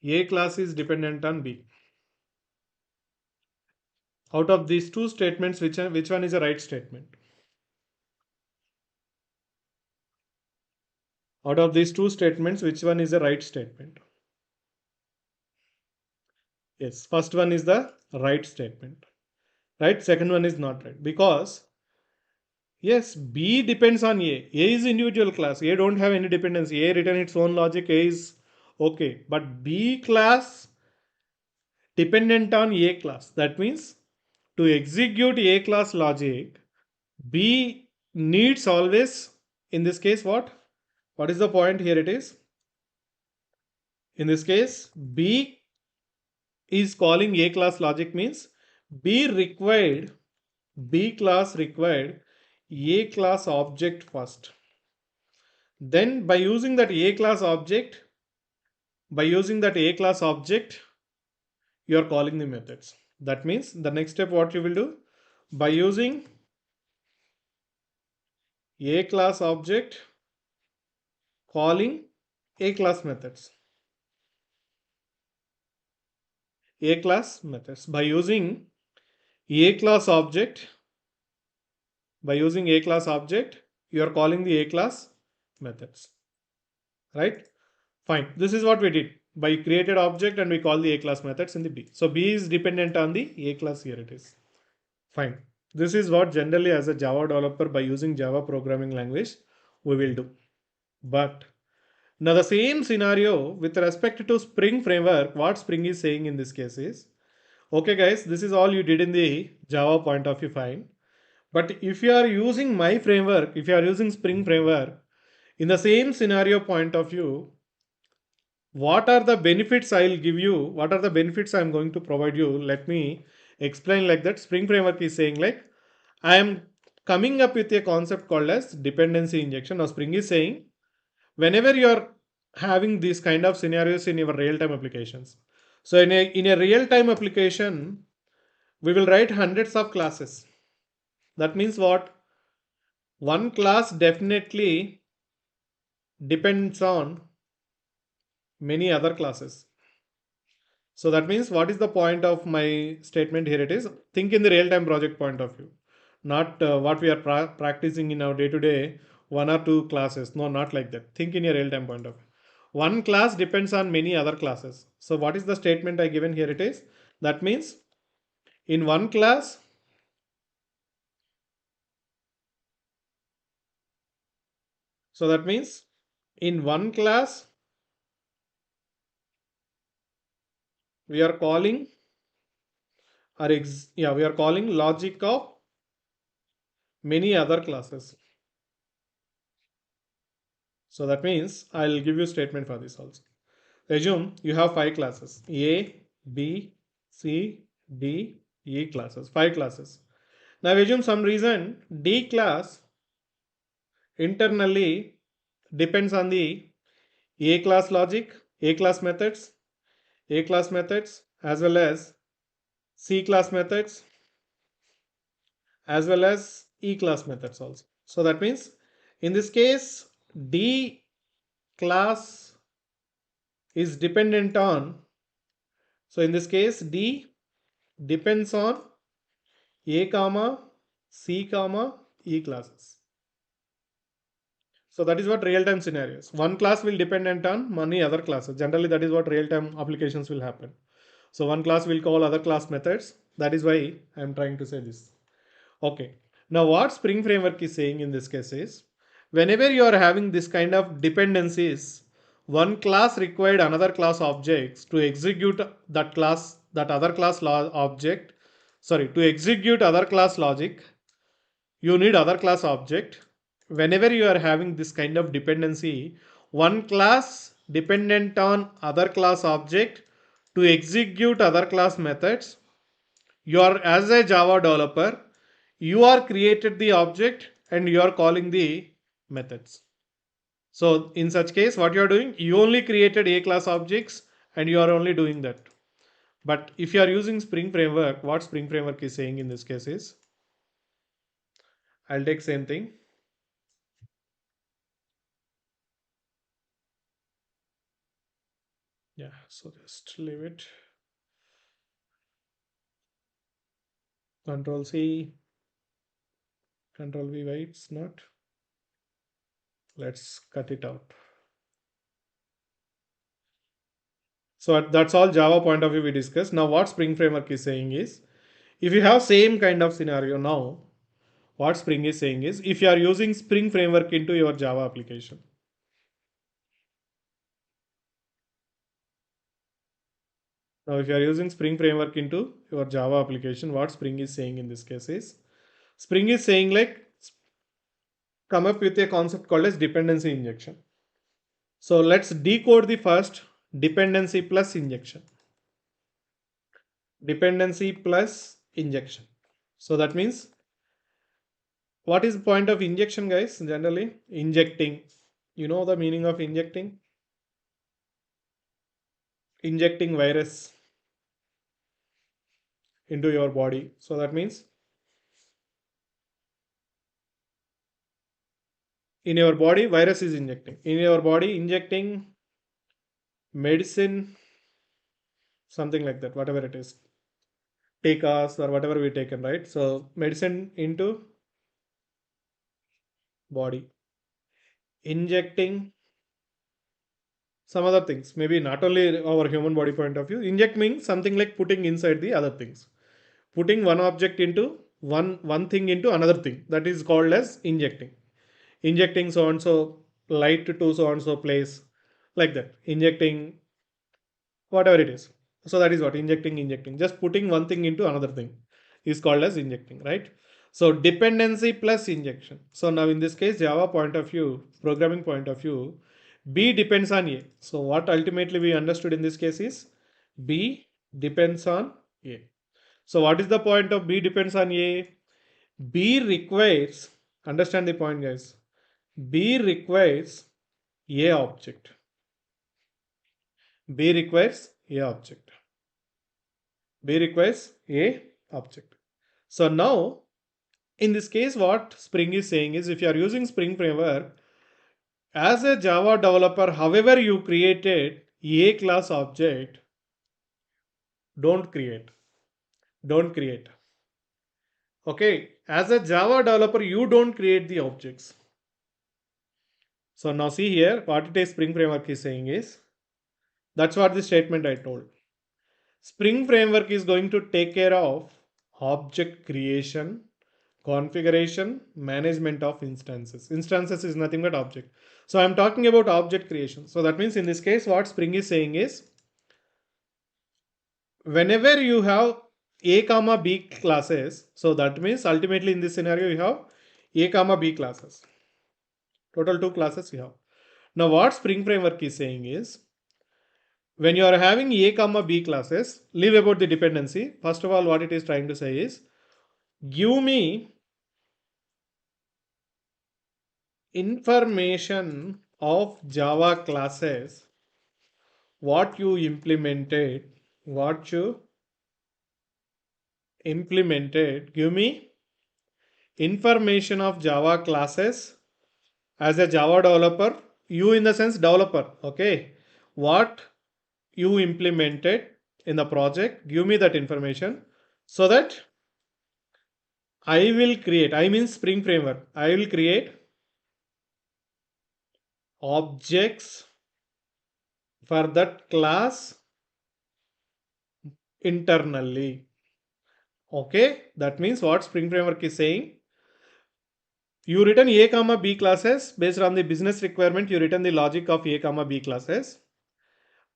A class is dependent on B. Out of these two statements, which one is the right statement? Out of these two statements, which one is the right statement? Yes, first one is the right statement. Right? Second one is not right. Because Yes, B depends on A. A is individual class. A don't have any dependency. A written its own logic. A is okay. But B class dependent on A class. That means to execute A class logic, B needs always, in this case, what? What is the point here? It is, in this case, B is calling A class logic means B required, B class required A class object first. Then by using that A class object, you are calling the methods. That means the next step what you will do, by using A class object, calling A class methods. A class methods. By using A class object, you are calling the A class methods. Right? Fine. This is what we did. By created object and we call the A class methods in the B. So B is dependent on the A class. Here it is. Fine. This is what generally as a Java developer by using Java programming language we will do. But now the same scenario with respect to Spring framework, what Spring is saying in this case is, okay guys, this is all you did in the Java point of view, fine. But if you are using my framework, if you are using Spring framework, in the same scenario point of view, what are the benefits I'll give you? What are the benefits I'm going to provide you? Let me explain like that. Spring framework is saying like, I am coming up with a concept called as dependency injection. Now Spring is saying, whenever you're having these kind of scenarios in your real-time applications. So in a real-time application, we will write hundreds of classes. That means what? One class definitely depends on many other classes. So that means what is the point of my statement here? It is think in the real-time project point of view, not what we are practicing in our day-to-day one or two classes. No, not like that. Think in a real-time point of view. One class depends on many other classes. So what is the statement I given here? It is that means in one class, so that means in one class we are calling we are calling logic of many other classes. So that means I'll give you statement for this also. Assume you have five classes A, B, C, D, E classes, five classes. Now assume some reason D class internally depends on the A class logic, A class methods, as well as C class methods, as well as E class methods also. So that means in this case D class is dependent on, so in this case D depends on A comma C comma E classes. So that is what real-time scenarios. One class will dependent on many other classes. Generally that is what real-time applications will happen. So one class will call other class methods. That is why I am trying to say this. Okay. Now what Spring Framework is saying in this case is, whenever you are having this kind of dependencies, one class required another class objects to execute that class, that other class object, sorry, to execute other class logic, you need other class object. Whenever you are having this kind of dependency, one class dependent on other class object to execute other class methods, you are, as a Java developer, you are created the object and you are calling the methods. So in such case, what you are doing, you only created A class objects and you are only doing that. But if you are using Spring Framework, what Spring Framework is saying in this case is, I'll take same thing. Yeah, so just leave it. Control C, Control V, why it's not? Let's cut it out. So that's all Java point of view we discussed. Now what Spring Framework is saying is, if you have same kind of scenario now, what Spring is saying is, if you are using Spring framework into your Java application, now if you are using Spring framework into your Java application, what Spring is saying in this case is, Spring is saying like, come up with a concept called as dependency injection. So let's decode the first dependency plus injection. Dependency plus injection. So that means, what is the point of injection, guys? Generally, injecting. You know the meaning of injecting? Injecting virus into your body. So that means, in your body, virus is injecting. In your body, injecting medicine, something like that, whatever it is. Take us or whatever we taken, right? So medicine into body. Injecting some other things, maybe not only our human body point of view. Inject means something like putting inside the other things, putting one object into one thing into another thing, that is called as injecting. Injecting so and so light to so and so place, like that, injecting whatever it is. So that is what injecting, just putting one thing into another thing is called as injecting, right? So dependency plus injection. So now in this case, Java point of view, programming point of view, B depends on A. So what ultimately we understood in this case is, B depends on A. So what is the point of B depends on A? B requires, understand the point, guys. B requires A object. B requires A object. B requires A object. So now, in this case, what Spring is saying is, if you are using Spring framework, as a Java developer, however you created A class object, don't create. Don't create. Okay, as a Java developer, you don't create the objects. So now see here, what it is Spring framework is saying is, that's what the statement I told. Spring framework is going to take care of object creation, configuration, management of instances. Instances is nothing but object. So I'm talking about object creation. So that means in this case, what Spring is saying is, whenever you have A comma B classes, so that means ultimately in this scenario, you have A comma B classes. Total 2 classes you have. Now what Spring framework is saying is, when you are having A comma B classes, leave about the dependency. First of all, what it is trying to say is, give me information of Java classes, what you implemented, give me information of Java classes as a Java developer, you in the sense developer, okay, what you implemented in the project, give me that information, so that I will create, I mean Spring framework, I will create objects for that class internally. Okay, that means what Spring framework is saying, you written A comma B classes based on the business requirement, you written the logic of A comma B classes.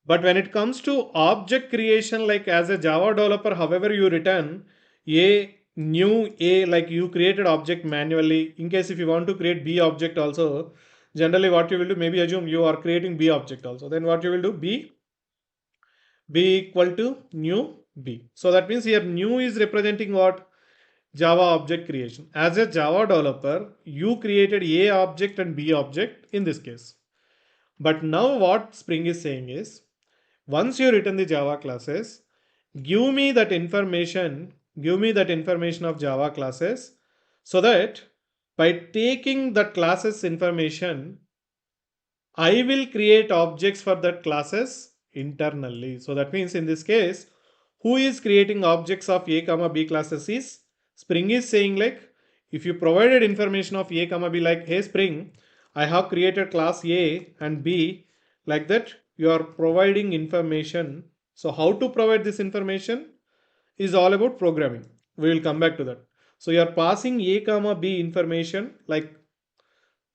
But when it comes to object creation, like as a Java developer, however you return a new A, like you created object manually. In case if you want to create B object also, generally what you will do, maybe assume you are creating B object also. Then what you will do, B equal to new B. So that means here new is representing what? Java object creation. As a Java developer, you created A object and B object in this case. But now what Spring is saying is, once you written the Java classes, give me that information of Java classes, so that by taking that classes information, I will create objects for that classes internally. So that means in this case, who is creating objects of A comma B classes is Spring is saying like, if you provided information of A comma B, like, hey Spring, I have created class A and B, like that you are providing information. So how to provide this information is all about programming. We will come back to that. So you are passing A comma B information like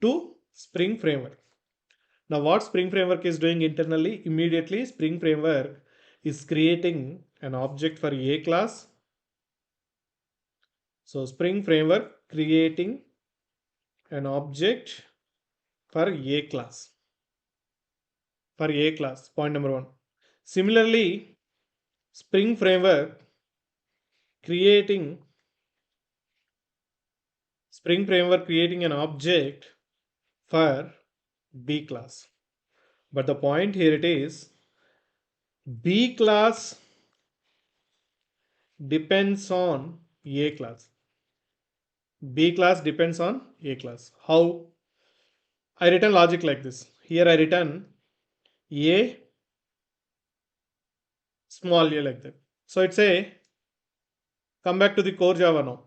to Spring Framework. Now what Spring Framework is doing internally, immediately Spring Framework is creating an object for A class. So Spring Framework creating an object for A class. For A class, point number one. Similarly, Spring Framework creating an object for B class. But the point here it is B class depends on A class. B class depends on A class. How? I written logic like this. Here I written A small a like that. So it's a come back to the core Java now.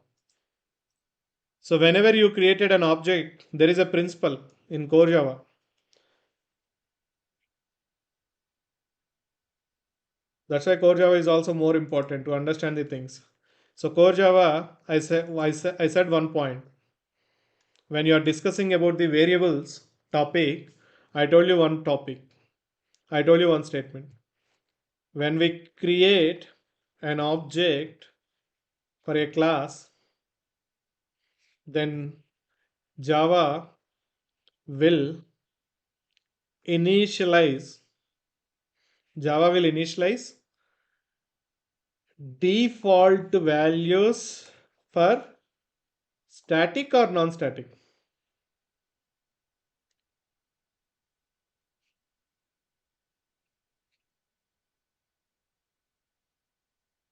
So whenever you created an object, there is a principle in core Java. That's why core Java is also more important to understand the things. So core Java, I said one point. When you are discussing about the variables topic, I told you one topic. I told you one statement. When we create an object for a class, then Java will initialize Java will initialize default values for static or non-static.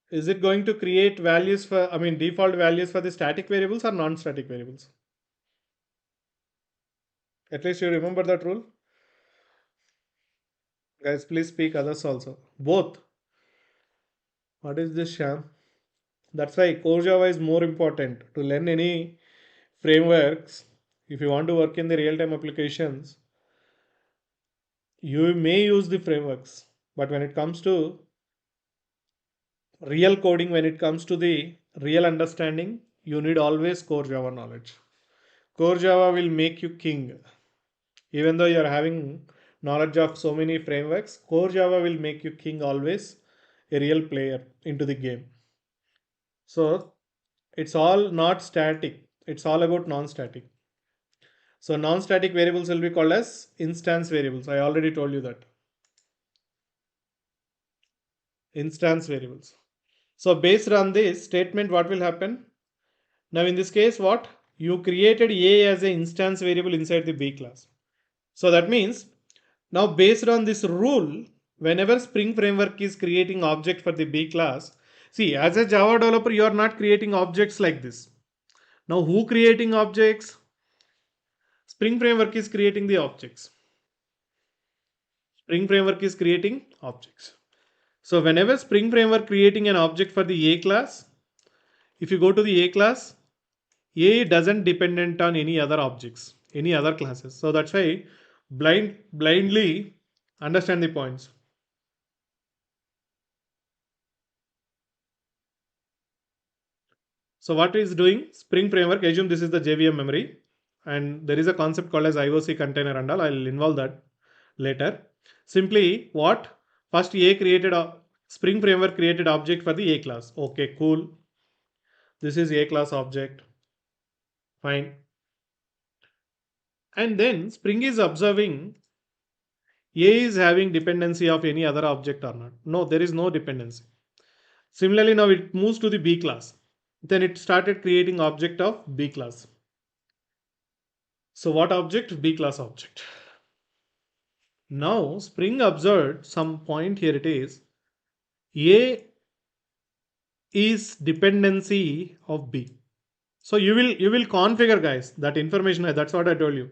Is it going to create values for, I mean, default values for the static variables or non-static variables? At least you remember that rule. Guys, please speak others also. Both. What is this sham? That's why core Java is more important to learn any frameworks. If you want to work in the real-time applications, you may use the frameworks. But when it comes to real coding, when it comes to the real understanding, you need always core Java knowledge. Core Java will make you king. Even though you are having knowledge of so many frameworks, core Java will make you king always, a real player into the game. So it's all not static. It's all about non-static. So non-static variables will be called as instance variables. I already told you that. Instance variables. So based on this statement, what will happen? Now in this case, what? You created A as an instance variable inside the B class. So that means now based on this rule, whenever Spring Framework is creating object for the B class, see as a Java developer, you are not creating objects like this. Now who creating objects? Spring Framework is creating the objects. Spring Framework is creating objects. So whenever Spring Framework creating an object for the A class, if you go to the A class, A doesn't dependent on any other objects, any other classes. So that's why blindly understand the points. So what is doing Spring Framework? Assume this is the JVM memory, and there is a concept called as IOC container and all. I'll involve that later. Simply what? First A created a Spring Framework created object for the A class. Okay, cool. This is A class object. Fine. And then Spring is observing A is having dependency of any other object or not. No, there is no dependency. Similarly, now it moves to the B class. Then it started creating object of B class. So what object? B class object. Now Spring observed some point here it is A is dependency of B. So you will configure guys that information. That's what I told you.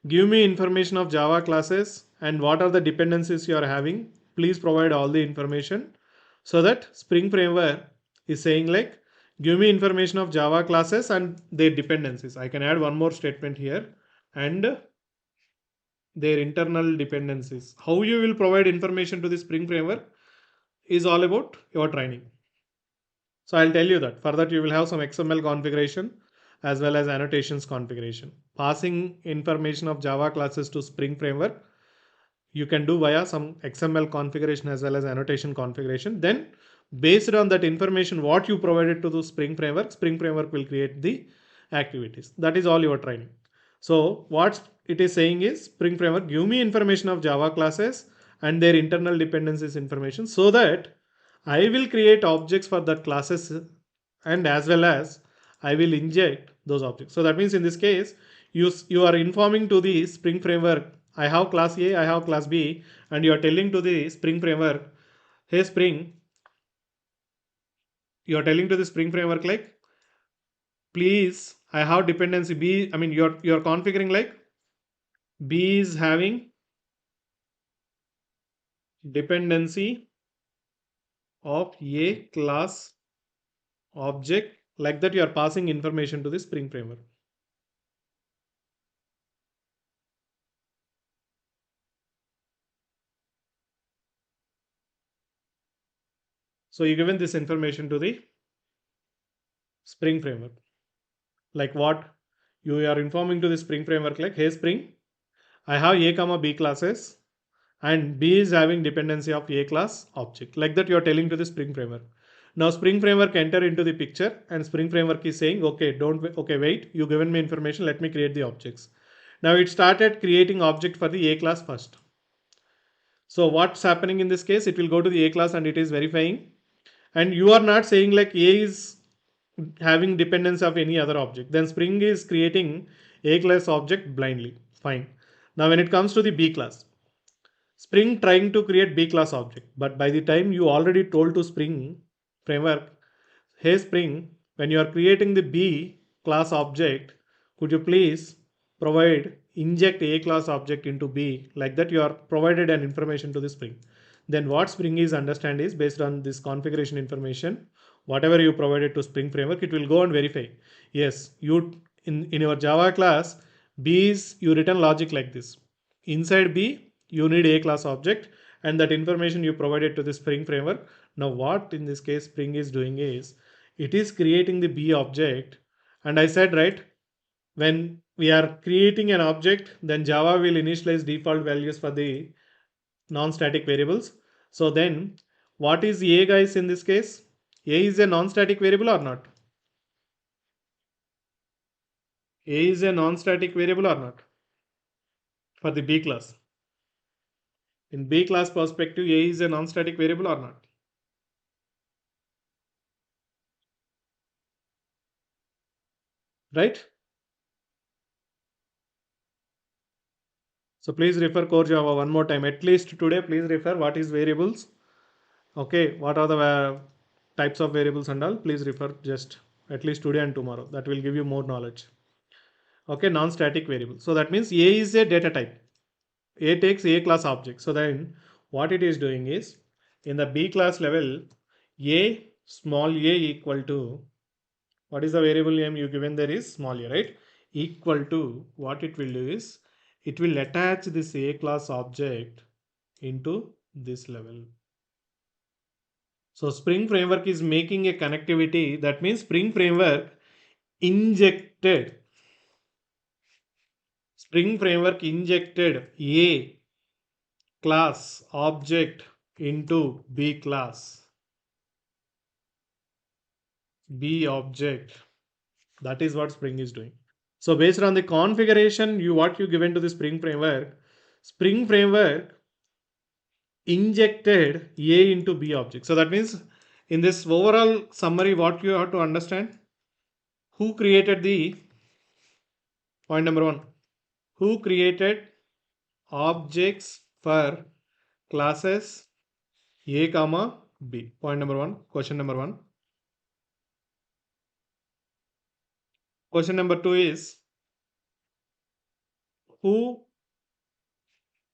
Give me information of Java classes and what are the dependencies you are having. Please provide all the information so that Spring Framework is saying like give me information of Java classes and their dependencies. I can add one more statement here and their internal dependencies. How you will provide information to the Spring Framework is all about your training. So I'll tell you that. For that, you will have some XML configuration as well as annotations configuration. Passing information of Java classes to Spring Framework, you can do via some XML configuration as well as annotation configuration. Then based on that information, what you provided to the Spring Framework will create the activities. That is all your training. So what it is saying is Spring Framework, give me information of Java classes and their internal dependencies information so that I will create objects for that classes and as well as I will inject those objects. So that means in this case, you are informing to the Spring Framework, I have class A, I have class B, and you are telling to the Spring Framework, hey Spring, you are telling to the Spring Framework like, please, I have dependency B. I mean, you're configuring like B is having dependency of A class object, like that you are passing information to the Spring Framework. So you given this information to the Spring Framework. Like what? You are informing to the Spring Framework like, hey Spring, I have A comma B classes and B is having dependency of A class object. Like that you are telling to the Spring Framework. Now Spring Framework enter into the picture and Spring Framework is saying, okay, okay, wait, you given me information, let me create the objects. Now it started creating object for the A class first. So what's happening in this case? It will go to the A class and it is verifying. And you are not saying like A is having dependence of any other object. Then Spring is creating A class object blindly. Fine. Now when it comes to the B class, Spring trying to create B class object. But by the time you already told to Spring framework, hey Spring, when you are creating the B class object, could you please provide inject A class object into B, like that you are provided an information to the Spring. Then what Spring is understand is based on this configuration information, whatever you provided to Spring Framework, it will go and verify. Yes, you in your Java class, B is you written logic like this. Inside B, you need A class object and that information you provided to the Spring Framework. Now what in this case Spring is doing is, it is creating the B object. And I said, right, when we are creating an object, then Java will initialize default values for the non-static variables. So then what is A guys in this case? A is a non-static variable or not? A is a non-static variable or not? For the B class. In B class perspective, A is a non-static variable or not? Right? So please refer core Java one more time. At least today, please refer what is variables. Okay, what are the types of variables and all. Please refer just at least today and tomorrow. That will give you more knowledge. Okay, non-static variable. So that means A is a data type. A takes A class object. So then what it is doing is, in the B class level, A small a equal to, what is the variable name you given there is small a, right? Equal to, what it will do is, it will attach this A class object into this level. So Spring Framework is making a connectivity. That means Spring Framework injected A class object into B class. B object. That is what Spring is doing. So based on the configuration what you given to the Spring Framework injected A into B object. So that means in this overall summary, what you have to understand, who created the point number one, who created objects for classes A comma B. Point number one, question number one. Question number two is, who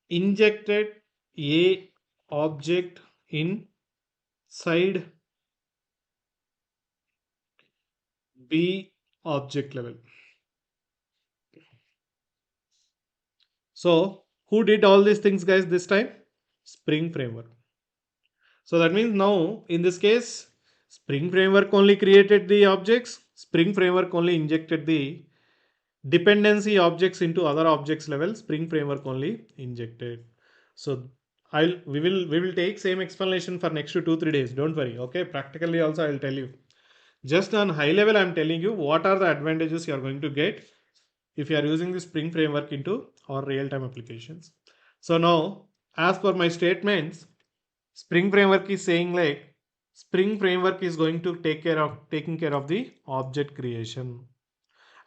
injected A object inside B object level. So who did all these things guys this time? Spring Framework. So that means now in this case, Spring Framework only created the objects. Spring Framework only injected the dependency objects into other objects level. Spring Framework only injected. So we will take same explanation for next to 2-3 days. Don't worry. Okay. Practically also I'll tell you. Just on high level, I'm telling you what are the advantages you are going to get if you are using the Spring Framework into our real-time applications. So now, as per my statements, Spring Framework is saying like Spring Framework is going to taking care of the object creation,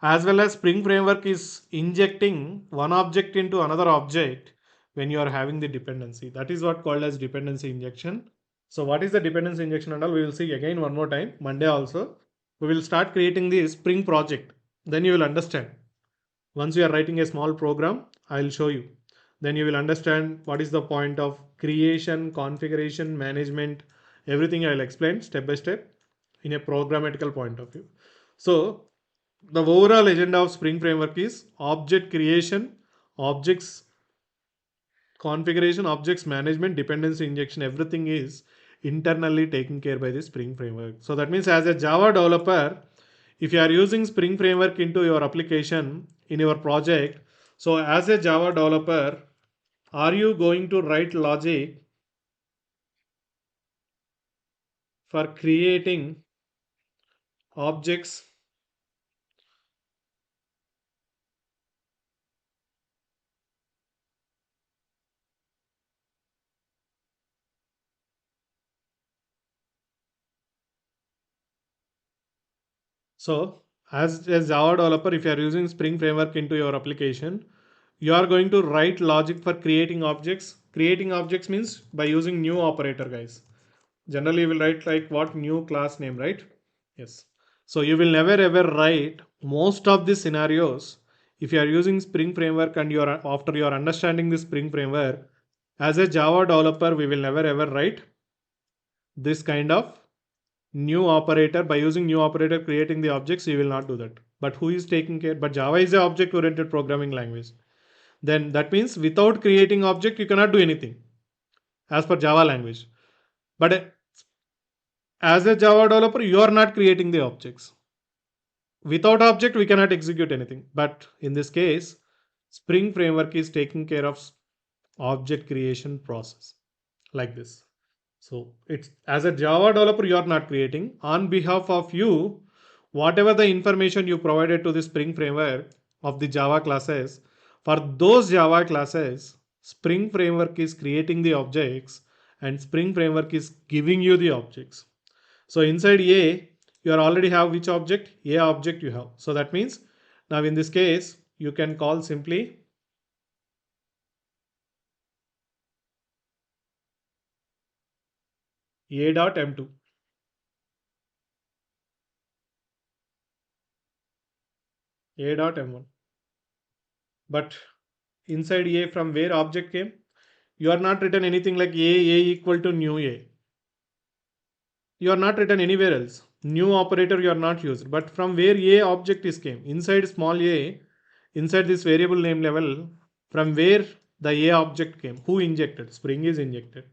as well as Spring Framework is injecting one object into another object when you are having the dependency. That is what called as dependency injection. So what is the dependency injection and all, we will see again one more time Monday also. We will start creating the Spring project, then you will understand. Once you are writing a small program, I will show you, then you will understand what is the point of creation, configuration, management, everything I will explain step by step in a programmatical point of view. So the overall agenda of Spring Framework is object creation, objects configuration, objects management, dependency injection, everything is internally taken care by the Spring Framework. So that means as a Java developer, if you are using Spring Framework into your application in your project, so as a Java developer, are you going to write logic for creating objects? So as a Java developer, if you are using Spring Framework into your application, you are going to write logic for creating objects. Creating objects means by using new operator, guys. Generally, you will write like what new class name, right? Yes. So you will never ever write most of the scenarios if you are using Spring Framework and you are after you are understanding the Spring Framework. As a Java developer, we will never ever write this kind of new operator. By using new operator creating the objects, you will not do that. But who is taking care? But Java is a object oriented programming language. Then that means without creating object you cannot do anything as per Java language. But as a Java developer, you are not creating the objects. Without object we cannot execute anything, but in this case Spring Framework is taking care of object creation process like this. So it's as a Java developer you are not creating. On behalf of you, whatever the information you provided to the Spring Framework of the Java classes, for those Java classes Spring Framework is creating the objects and Spring Framework is giving you the objects. So inside A, you are already have which object? A object you have. So that means now in this case, you can call simply A dot M2. A dot M1. But inside A, from where object came? You are not written anything like A equal to new A. You are not written anywhere else. New operator you are not used. But from where A object is came? Inside small a, inside this variable name level, from where the A object came? Who injected? Spring is injected.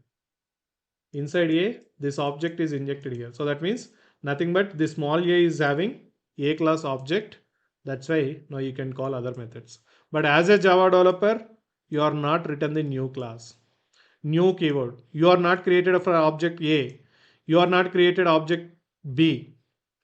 Inside A, this object is injected here. So that means nothing but this small a is having A class object. That's why now you can call other methods. But as a Java developer, you are not written the new class, new keyword. You are not created for object A. You are not created object B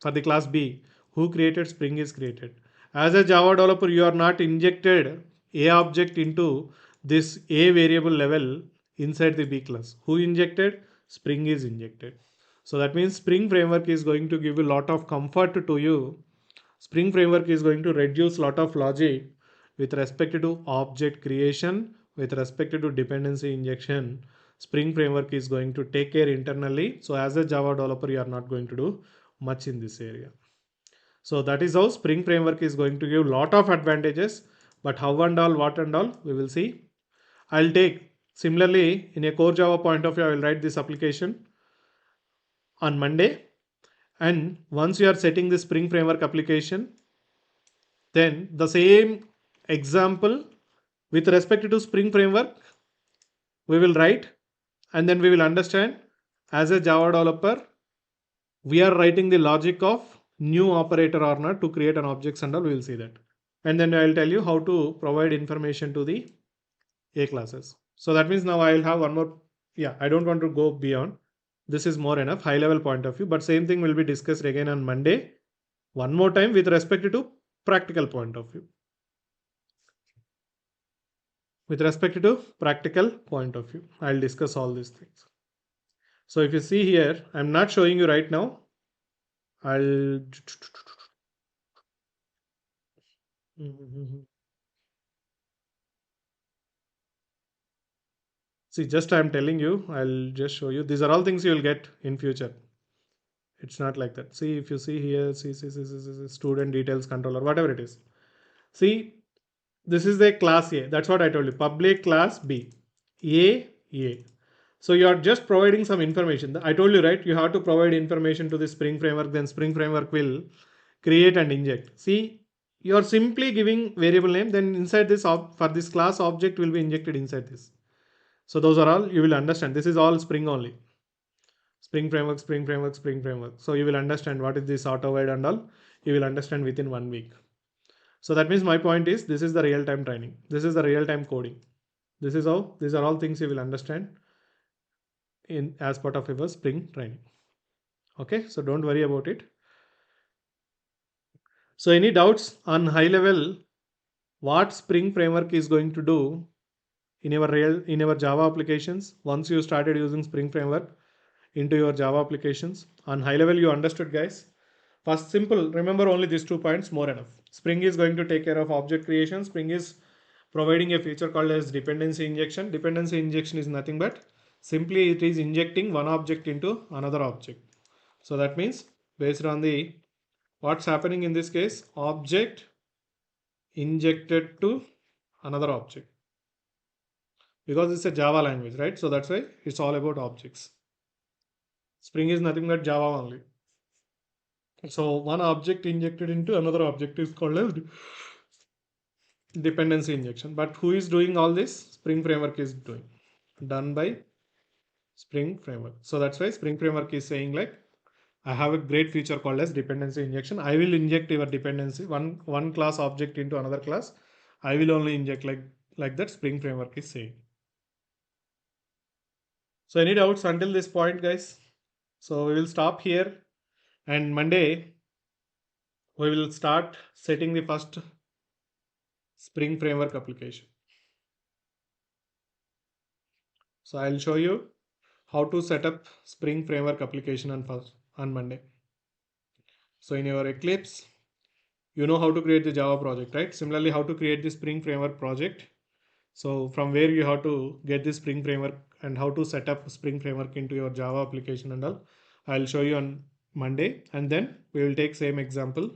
for the class B. Who created? Spring is created. As a Java developer, you are not injected A object into this A variable level inside the B class. Who injected? Spring is injected. So that means Spring Framework is going to give a lot of comfort to you. Spring Framework is going to reduce lot of logic with respect to object creation, with respect to dependency injection. Spring Framework is going to take care internally. So as a Java developer, you are not going to do much in this area. So that is how Spring Framework is going to give lot of advantages. But how and all, what and all, we will see. I'll take similarly in a core Java point of view, I will write this application on Monday. And once you are setting the Spring Framework application, then the same example with respect to Spring Framework, we will write and then we will understand as a Java developer we are writing the logic of new operator or not to create an objects and all. We will see that. And then I'll tell you how to provide information to the A classes. So that means now I'll have one more. Yeah, I don't want to go beyond. This is more enough high level point of view, but same thing will be discussed again on Monday. One more time with respect to practical point of view. With respect to practical point of view, I'll discuss all these things. So if you see here, I'm not showing you right now. I'll see, just I'm telling you, I'll just show you. These are all things you will get in future. It's not like that. See, if you see here, see, student details controller, whatever it is. See, this is the class A. That's what I told you. Public class B. A. So you are just providing some information. I told you, right? You have to provide information to the Spring Framework. Then Spring Framework will create and inject. See, you are simply giving variable name. Then inside this, for this class object will be injected inside this. So those are all you will understand. This is all Spring only. Spring Framework. So you will understand what is this auto wide and all. You will understand within 1 week. So that means my point is this is the real time training. This is the real time coding. This is how these are all things you will understand in as part of your Spring training. Okay, so don't worry about it. So any doubts on high level what Spring Framework is going to do in your Java applications once you started using Spring Framework into your Java applications? On high level you understood, guys. First, simple, remember only these 2 points, more enough. Spring is going to take care of object creation. Spring is providing a feature called as dependency injection. Dependency injection is nothing but simply it is injecting one object into another object. So that means based on the what's happening in this case, object injected to another object, because it's a Java language, right? So that's why it's all about objects. Spring is nothing but Java only. So one object injected into another object is called as dependency injection. But who is doing all this? Spring Framework is doing, done by Spring Framework. So that's why Spring Framework is saying like, I have a great feature called as dependency injection. I will inject your dependency one class object into another class. I will only inject like that. Spring Framework is saying. So any doubts until this point, guys? So we will stop here, and Monday we will start setting the first Spring Framework application. So I'll show you how to set up Spring Framework application on Monday. So in your Eclipse, you know how to create the Java project, right? Similarly, how to create the Spring Framework project. So from where you have to get the Spring Framework and how to set up Spring Framework into your Java application and all, I'll show you on Monday, and then we will take same example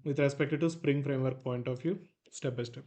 with respect to Spring Framework point of view step by step.